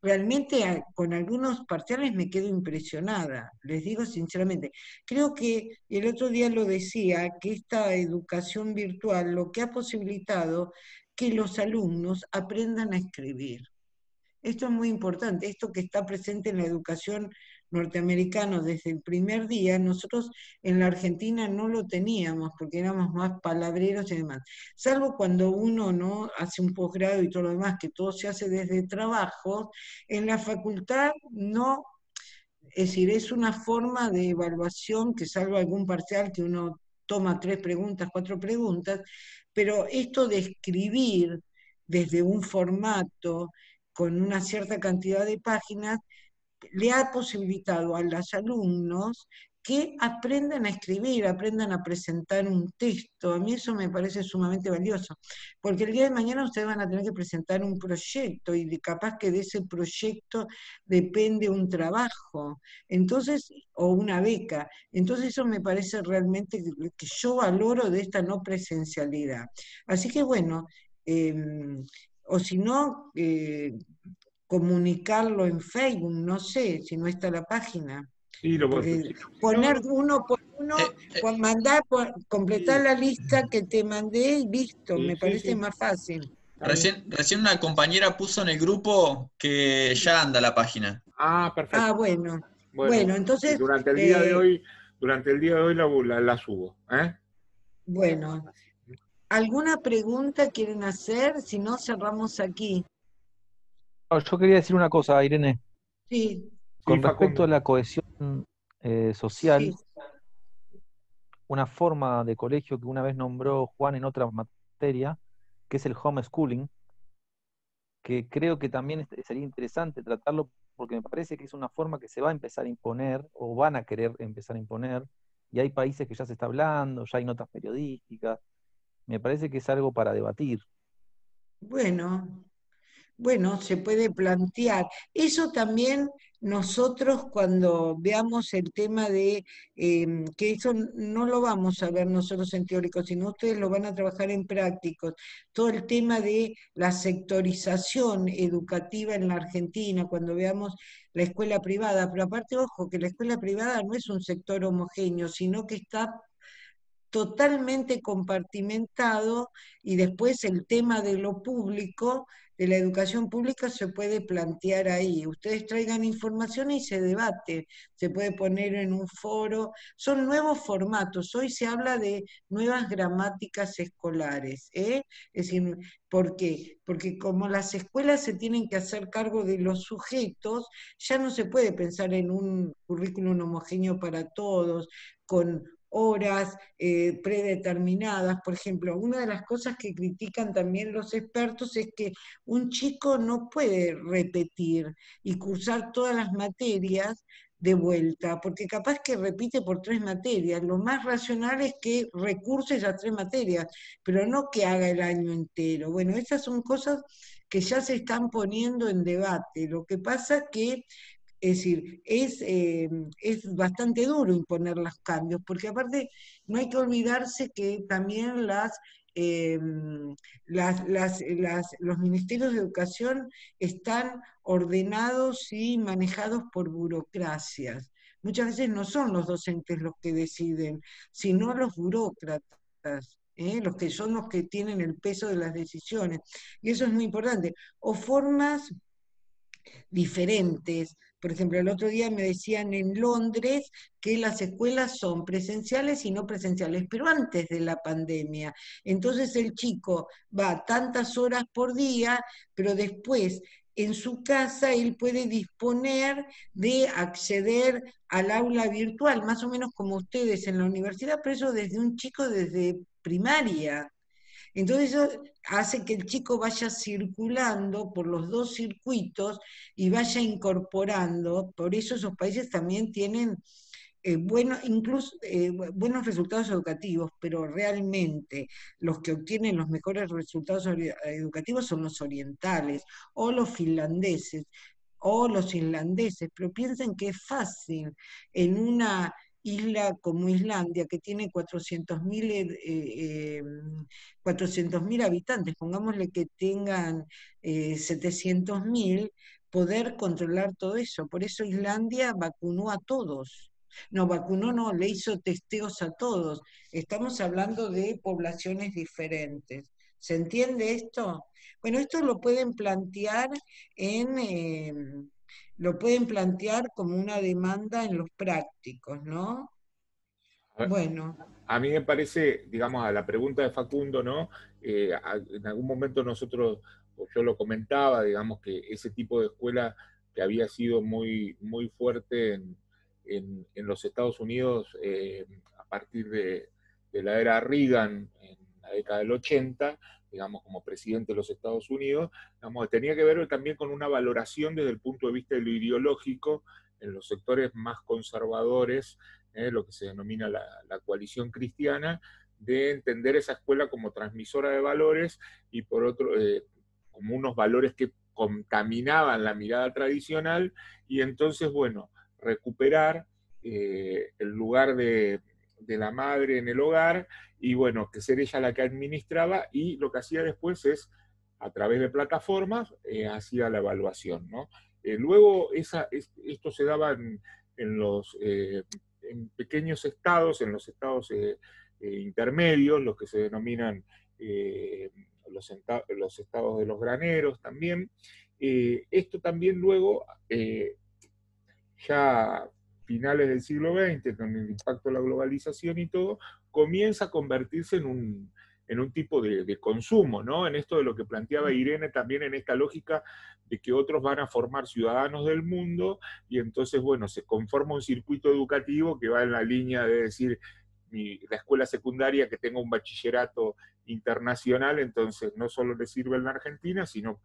realmente con algunos parciales me quedo impresionada, les digo sinceramente. Creo que el otro día lo decía, que esta educación virtual lo que ha posibilitado que los alumnos aprendan a escribir. Esto es muy importante, esto que está presente en la educación norteamericana desde el primer día, nosotros en la Argentina no lo teníamos porque éramos más palabreros y demás. Salvo cuando uno no hace un posgrado y todo lo demás, que todo se hace desde trabajo, en la facultad no, es decir, es una forma de evaluación que salvo algún parcial que uno toma 3 preguntas, 4 preguntas, pero esto de escribir desde un formato con una cierta cantidad de páginas, le ha posibilitado a los alumnos que aprendan a escribir, aprendan a presentar un texto. A mí eso me parece sumamente valioso, porque el día de mañana ustedes van a tener que presentar un proyecto y capaz que de ese proyecto depende un trabajo, entonces, o una beca. Entonces eso me parece realmente que yo valoro de esta no presencialidad. Así que bueno, o si no, comunicarlo en Facebook, no sé, si no está la página. Sí, poner uno por uno, mandar, completar la lista que te mandé y listo, me parece más fácil. Recién una compañera puso en el grupo que ya anda la página. Ah, perfecto. Ah, bueno, entonces... Durante el día de hoy la subo. Bueno, ¿alguna pregunta quieren hacer? Si no, cerramos aquí. Yo quería decir una cosa, Irene. Sí. Con respecto a la cohesión social, sí. Una forma de colegio que una vez nombró Juan en otra materia, que es el homeschooling, que creo que también sería interesante tratarlo porque me parece que es una forma que se va a empezar a imponer, o van a querer empezar a imponer, y hay países que ya se está hablando, ya hay notas periodísticas. Me parece que es algo para debatir. Bueno, se puede plantear. Eso también nosotros cuando veamos el tema de, que eso no lo vamos a ver nosotros en teórico, sino ustedes lo van a trabajar en prácticos, todo el tema de la sectorización educativa en la Argentina, cuando veamos la escuela privada, pero aparte, ojo, que la escuela privada no es un sector homogéneo, sino que está totalmente compartimentado, y después el tema de lo público de la educación pública se puede plantear ahí. Ustedes traigan información y se debate, se puede poner en un foro. Son nuevos formatos. Hoy se habla de nuevas gramáticas escolares, ¿eh? Es decir, ¿por qué? Porque como las escuelas se tienen que hacer cargo de los sujetos, ya no se puede pensar en un currículum homogéneo para todos, con horas predeterminadas. Por ejemplo, una de las cosas que critican también los expertos es que un chico no puede repetir y cursar todas las materias de vuelta, porque capaz que repite por 3 materias. Lo más racional es que recurse esas 3 materias, pero no que haga el año entero. Bueno, esas son cosas que ya se están poniendo en debate. Lo que pasa que es decir, es bastante duro imponer los cambios, porque aparte no hay que olvidarse que también eh, los ministerios de educación están ordenados y manejados por burocracias. Muchas veces no son los docentes los que deciden, sino los burócratas. Los que son los que tienen el peso de las decisiones. Y eso es muy importante. O formas diferentes. Por ejemplo, el otro día me decían en Londres que las escuelas son presenciales y no presenciales, pero antes de la pandemia. Entonces el chico va tantas horas por día, pero después en su casa él puede disponer de acceder al aula virtual, más o menos como ustedes en la universidad, pero eso desde un chico desde primaria. Entonces eso hace que el chico vaya circulando por los 2 circuitos y vaya incorporando. Por eso esos países también tienen buenos resultados educativos, pero realmente los que obtienen los mejores resultados educativos son los orientales o los finlandeses o los islandeses, pero piensen que es fácil en una isla como Islandia, que tiene 400.000 habitantes, pongámosle que tengan 700.000, poder controlar todo eso. Por eso Islandia vacunó a todos. No, vacunó no, le hizo testeos a todos. Estamos hablando de poblaciones diferentes. ¿Se entiende esto? Bueno, esto lo pueden plantear como una demanda en los prácticos, ¿no? Bueno. A mí me parece, digamos, a la pregunta de Facundo, ¿no? En algún momento nosotros, o yo lo comentaba, digamos, que ese tipo de escuela que había sido muy, muy fuerte en los Estados Unidos a partir de la era Reagan, en la década del 80, digamos, como presidente de los Estados Unidos, digamos, tenía que ver también con una valoración desde el punto de vista de lo ideológico en los sectores más conservadores, lo que se denomina la coalición cristiana, de entender esa escuela como transmisora de valores y por otro, como unos valores que contaminaban la mirada tradicional, y entonces, bueno, recuperar el lugar de la madre en el hogar, y bueno, que ser ella la que administraba, y lo que hacía después es, a través de plataformas, hacía la evaluación, ¿no? Luego, esto se daba en pequeños estados, en los estados intermedios, los que se denominan los estados de los graneros también. Esto también luego, ya finales del siglo XX, con el impacto de la globalización y todo, comienza a convertirse en un tipo de consumo, ¿no? En esto de lo que planteaba Irene también, en esta lógica de que otros van a formar ciudadanos del mundo, y entonces, bueno, se conforma un circuito educativo que va en la línea de decir, la escuela secundaria que tenga un bachillerato internacional, entonces no solo le sirve en la Argentina, sino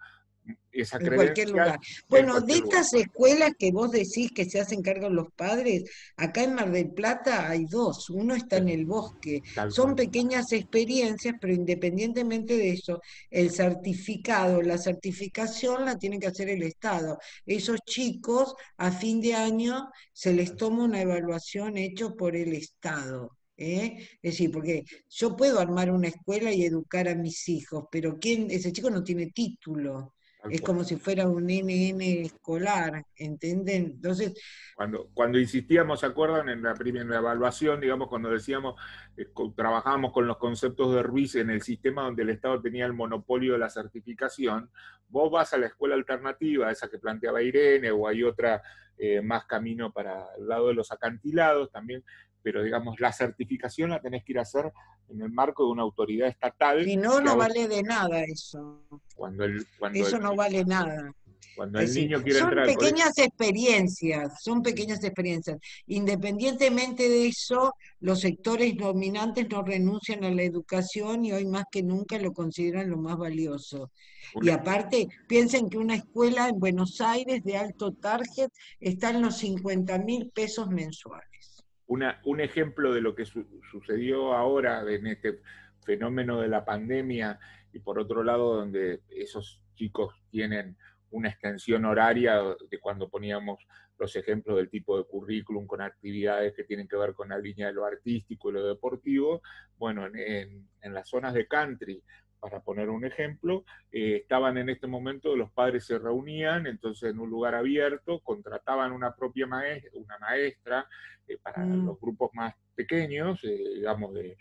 esa en cualquier lugar. Bueno, de estas escuelas que vos decís que se hacen cargo los padres, acá en Mar del Plata hay 2, uno está en el Bosque. Son pequeñas experiencias, pero independientemente de eso, el certificado, la certificación la tiene que hacer el Estado. Esos chicos, a fin de año, se les toma una evaluación hecha por el Estado. Es decir, porque yo puedo armar una escuela y educar a mis hijos, pero ese chico no tiene título. Es como si fuera un NN escolar, ¿entienden? Entonces, Cuando insistíamos, ¿se acuerdan? En la evaluación, digamos, cuando decíamos, trabajábamos con los conceptos de Ruiz en el sistema donde el Estado tenía el monopolio de la certificación, vos vas a la escuela alternativa, esa que planteaba Irene, o hay otra más camino para el lado de los acantilados también, pero digamos, la certificación la tenés que ir a hacer en el marco de una autoridad estatal. si no, no vale de nada eso. Eso no vale nada. Cuando Es el decir, niño quiere son entrar al colegio. son pequeñas experiencias. Independientemente de eso, los sectores dominantes no renuncian a la educación y hoy más que nunca lo consideran lo más valioso. Y aparte, piensen que una escuela en Buenos Aires de alto target está en los 50.000 pesos mensuales. Un ejemplo de lo que sucedió ahora en este fenómeno de la pandemia, y por otro lado donde esos chicos tienen una extensión horaria de cuando poníamos los ejemplos del tipo de currículum con actividades que tienen que ver con la línea de lo artístico y lo deportivo. Bueno, en las zonas de country, para poner un ejemplo, estaban en este momento, los padres se reunían, entonces en un lugar abierto, contrataban una maestra para los grupos más pequeños, digamos de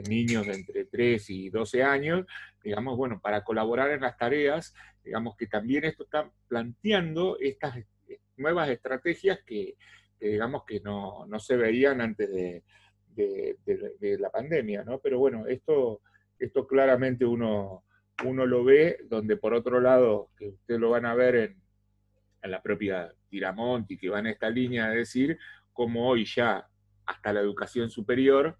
niños de entre 3 y 12 años, digamos, bueno, para colaborar en las tareas, digamos que también esto está planteando estas nuevas estrategias que digamos que no se veían antes de la pandemia, ¿no? Pero bueno, esto claramente uno lo ve, donde por otro lado, que ustedes lo van a ver en la propia Tiramonti, que va en esta línea de decir cómo hoy ya hasta la educación superior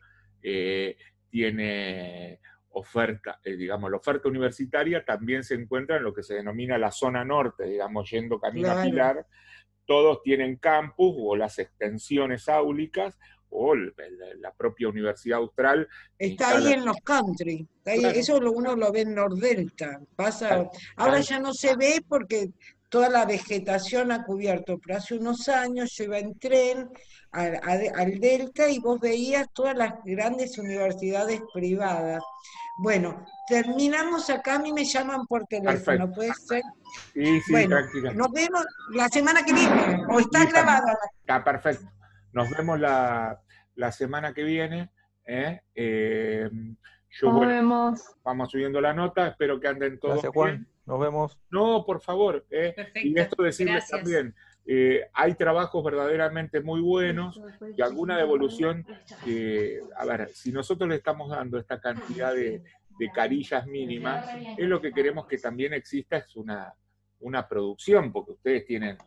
tiene oferta, digamos, la oferta universitaria también se encuentra en lo que se denomina la zona norte, digamos, yendo camino a Pilar, todos tienen campus o las extensiones áulicas o la propia Universidad Austral. Está ahí en los country, claro. Eso uno lo ve en Nordelta. Ahora ya no se ve porque toda la vegetación ha cubierto, pero hace unos años yo iba en tren al Delta y vos veías todas las grandes universidades privadas. Bueno, terminamos acá, a mí me llaman por teléfono, ¿puede ser? Sí, bueno, tranquila. Nos vemos la semana que viene, o está grabada. Está perfecto. Nos vemos la semana que viene. Nos vemos. Vamos subiendo la nota, espero que anden todos Gracias, Juan. bien. Nos vemos. No, por favor. Perfecto. Y esto decirles también, hay trabajos verdaderamente muy buenos y alguna devolución que, a ver, si nosotros le estamos dando esta cantidad de carillas mínimas, es lo que queremos que también exista, es una producción, porque ustedes tienen,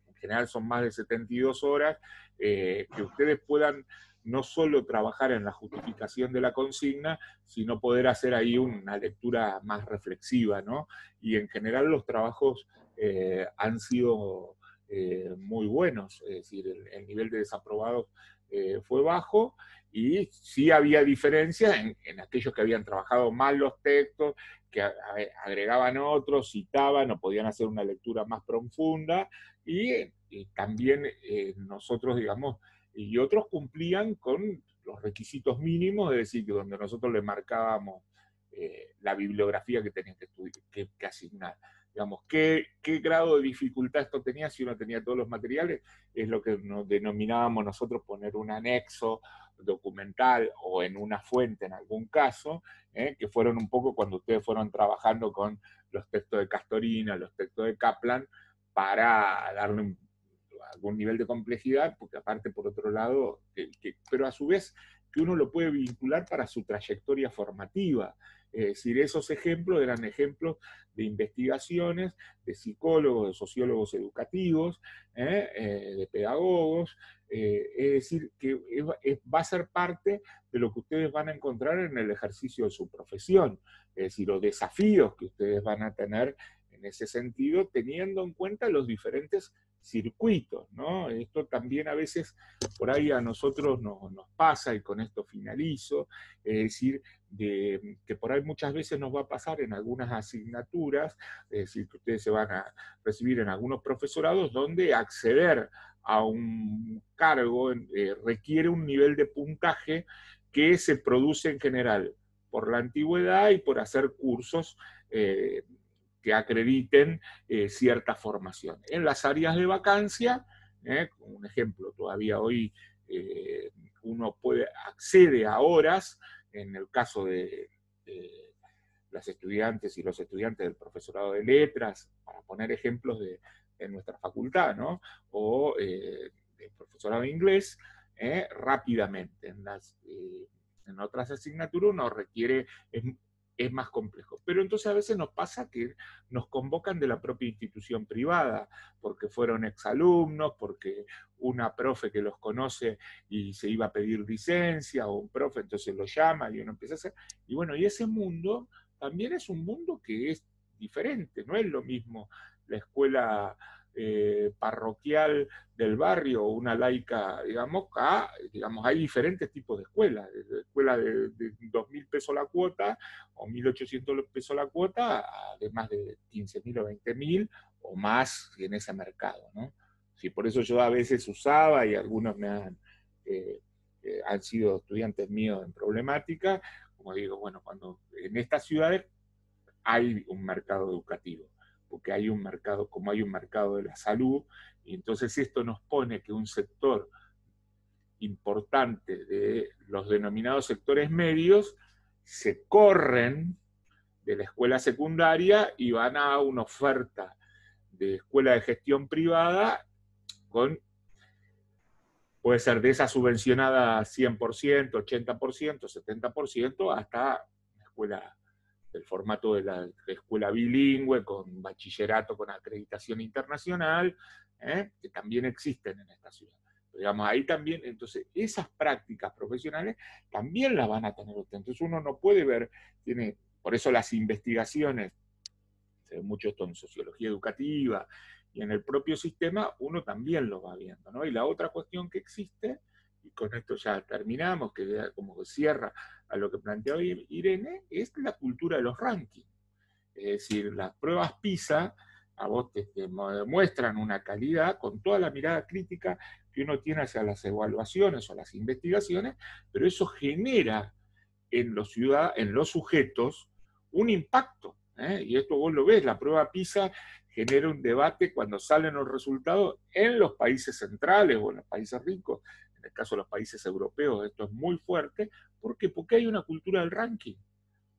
en general son más de 72 horas, que ustedes puedan no solo trabajar en la justificación de la consigna, sino poder hacer ahí una lectura más reflexiva, ¿no? Y en general los trabajos han sido muy buenos, es decir, el nivel de desaprobados fue bajo, y sí había diferencias en aquellos que habían trabajado mal los textos, que agregaban otros, citaban o podían hacer una lectura más profunda, y también nosotros, digamos, y otros cumplían con los requisitos mínimos, es decir, que donde nosotros le marcábamos la bibliografía que tenían que estudiar, que asignar. Digamos, ¿qué grado de dificultad esto tenía si uno tenía todos los materiales? Es lo que nos denominábamos nosotros poner un anexo documental o en una fuente en algún caso, que fueron un poco cuando ustedes fueron trabajando con los textos de Castorina, los textos de Kaplan, para darle algún nivel de complejidad, porque aparte, por otro lado, pero a su vez que uno lo puede vincular para su trayectoria formativa. Es decir, esos ejemplos eran ejemplos de investigaciones, de psicólogos, de sociólogos educativos, de pedagogos, es decir, que va a ser parte de lo que ustedes van a encontrar en el ejercicio de su profesión, es decir, los desafíos que ustedes van a tener en ese sentido, teniendo en cuenta los diferentes circuitos, ¿no? Esto también a veces por ahí a nosotros nos pasa, y con esto finalizo, es decir, que por ahí muchas veces nos va a pasar en algunas asignaturas, es decir, que ustedes se van a recibir en algunos profesorados donde acceder a un cargo requiere un nivel de puntaje que se produce en general por la antigüedad y por hacer cursos que que acrediten cierta formación. En las áreas de vacancia, un ejemplo, todavía hoy uno accede a horas, en el caso de las estudiantes y los estudiantes del profesorado de letras, para poner ejemplos de nuestra facultad, ¿no? O del profesorado de inglés, rápidamente. En otras asignaturas uno requiere, es más complejo. Pero entonces a veces nos pasa que nos convocan de la propia institución privada, porque fueron exalumnos, porque una profe que los conoce y se iba a pedir licencia, o un profe entonces lo llama y uno empieza a hacer. Y bueno, y ese mundo también es un mundo que es diferente, no es lo mismo la escuela parroquial del barrio o una laica, digamos, hay diferentes tipos de escuelas, de escuela de 2.000 pesos la cuota o 1.800 pesos la cuota, a de más de 15.000 o 20.000 o más en ese mercado, ¿no? Sí, por eso yo a veces usaba, y algunos me han sido estudiantes míos en problemática, como digo, bueno, cuando en estas ciudades hay un mercado educativo, porque hay un mercado, como hay un mercado de la salud, y entonces esto nos pone que un sector importante de los denominados sectores medios se corren de la escuela secundaria y van a una oferta de escuela de gestión privada puede ser de esa subvencionada 100%, 80%, 70%, hasta la escuela del formato de la escuela bilingüe, con bachillerato, con acreditación internacional, que también existen en esta ciudad. Pero digamos, ahí también, entonces, esas prácticas profesionales también las van a tener ustedes. Entonces uno no puede ver, por eso las investigaciones, se ve mucho esto en sociología educativa, y en el propio sistema uno también lo va viendo, ¿no? Y la otra cuestión que existe, y con esto ya terminamos, que como que cierra a lo que planteaba Irene, es la cultura de los rankings. Es decir, las pruebas PISA a vos te muestran una calidad con toda la mirada crítica que uno tiene hacia las evaluaciones o las investigaciones, pero eso genera en los sujetos un impacto. Y esto vos lo ves, la prueba PISA genera un debate cuando salen los resultados en los países centrales o en los países ricos. En el caso de los países europeos esto es muy fuerte. ¿Por qué? Porque hay una cultura del ranking.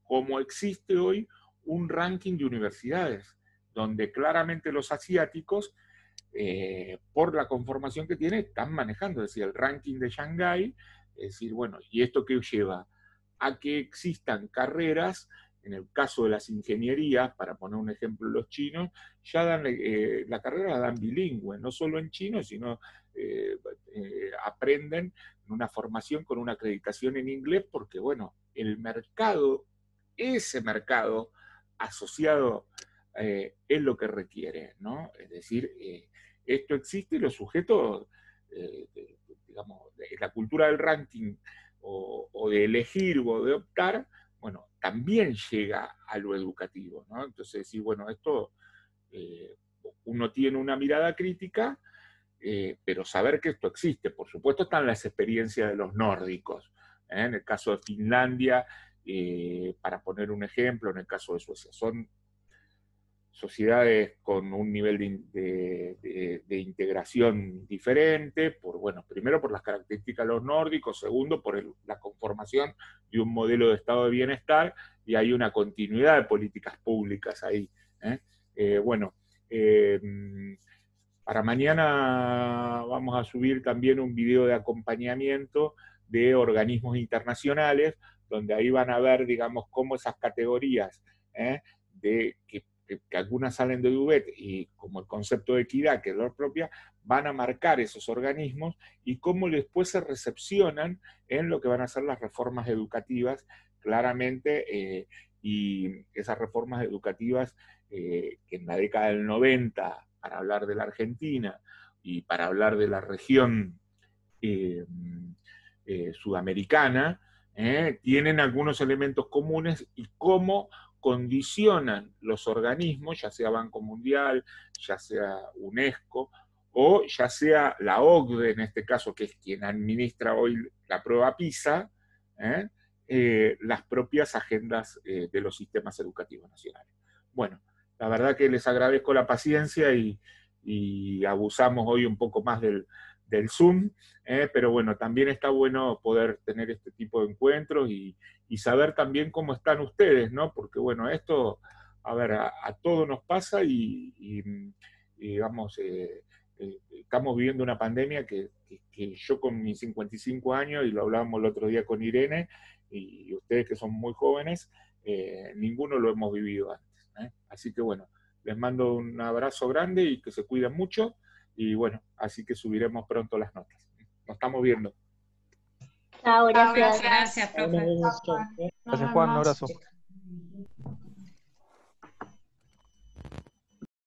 Como existe hoy un ranking de universidades, donde claramente los asiáticos, por la conformación que tiene, están manejando, es decir, el ranking de Shanghái, es decir, bueno, ¿y esto qué lleva? A que existan carreras. En el caso de las ingenierías, para poner un ejemplo, los chinos ya dan, la carrera la dan bilingüe, no solo en chino, sino aprenden una formación con una acreditación en inglés, porque bueno, el mercado, ese mercado asociado es lo que requiere, ¿no? Es decir, esto existe y los sujetos, digamos, la cultura del ranking o de elegir o de optar, bueno, también llega a lo educativo, ¿no? Entonces, decir, bueno, esto, uno tiene una mirada crítica, pero saber que esto existe. Por supuesto están las experiencias de los nórdicos, en el caso de Finlandia, para poner un ejemplo, en el caso de Suecia, son sociedades con un nivel de integración diferente, primero por las características de los nórdicos, segundo por la conformación de un modelo de estado de bienestar, y hay una continuidad de políticas públicas ahí. Para mañana vamos a subir también un video de acompañamiento de organismos internacionales, donde ahí van a ver, digamos, cómo esas categorías que algunas salen de Duvet, y como el concepto de equidad, que es la propia, van a marcar esos organismos y cómo después se recepcionan en lo que van a ser las reformas educativas, claramente, y esas reformas educativas que en la década del 90, para hablar de la Argentina y para hablar de la región sudamericana, tienen algunos elementos comunes y cómo condicionan los organismos, ya sea Banco Mundial, ya sea UNESCO, o ya sea la OCDE en este caso, que es quien administra hoy la prueba PISA, las propias agendas de los sistemas educativos nacionales. Bueno, la verdad que les agradezco la paciencia y abusamos hoy un poco más del Zoom, pero bueno, también está bueno poder tener este tipo de encuentros y saber también cómo están ustedes, ¿no? Porque bueno, esto, a ver, a todos nos pasa y digamos, estamos viviendo una pandemia que yo con mis 55 años, y lo hablábamos el otro día con Irene, y ustedes que son muy jóvenes, ninguno lo hemos vivido antes, ¿eh? Así que bueno, les mando un abrazo grande y que se cuiden mucho, y bueno, así que subiremos pronto las notas. Nos estamos viendo. Chao, gracias. Gracias, profe. Gracias, Juan, un abrazo.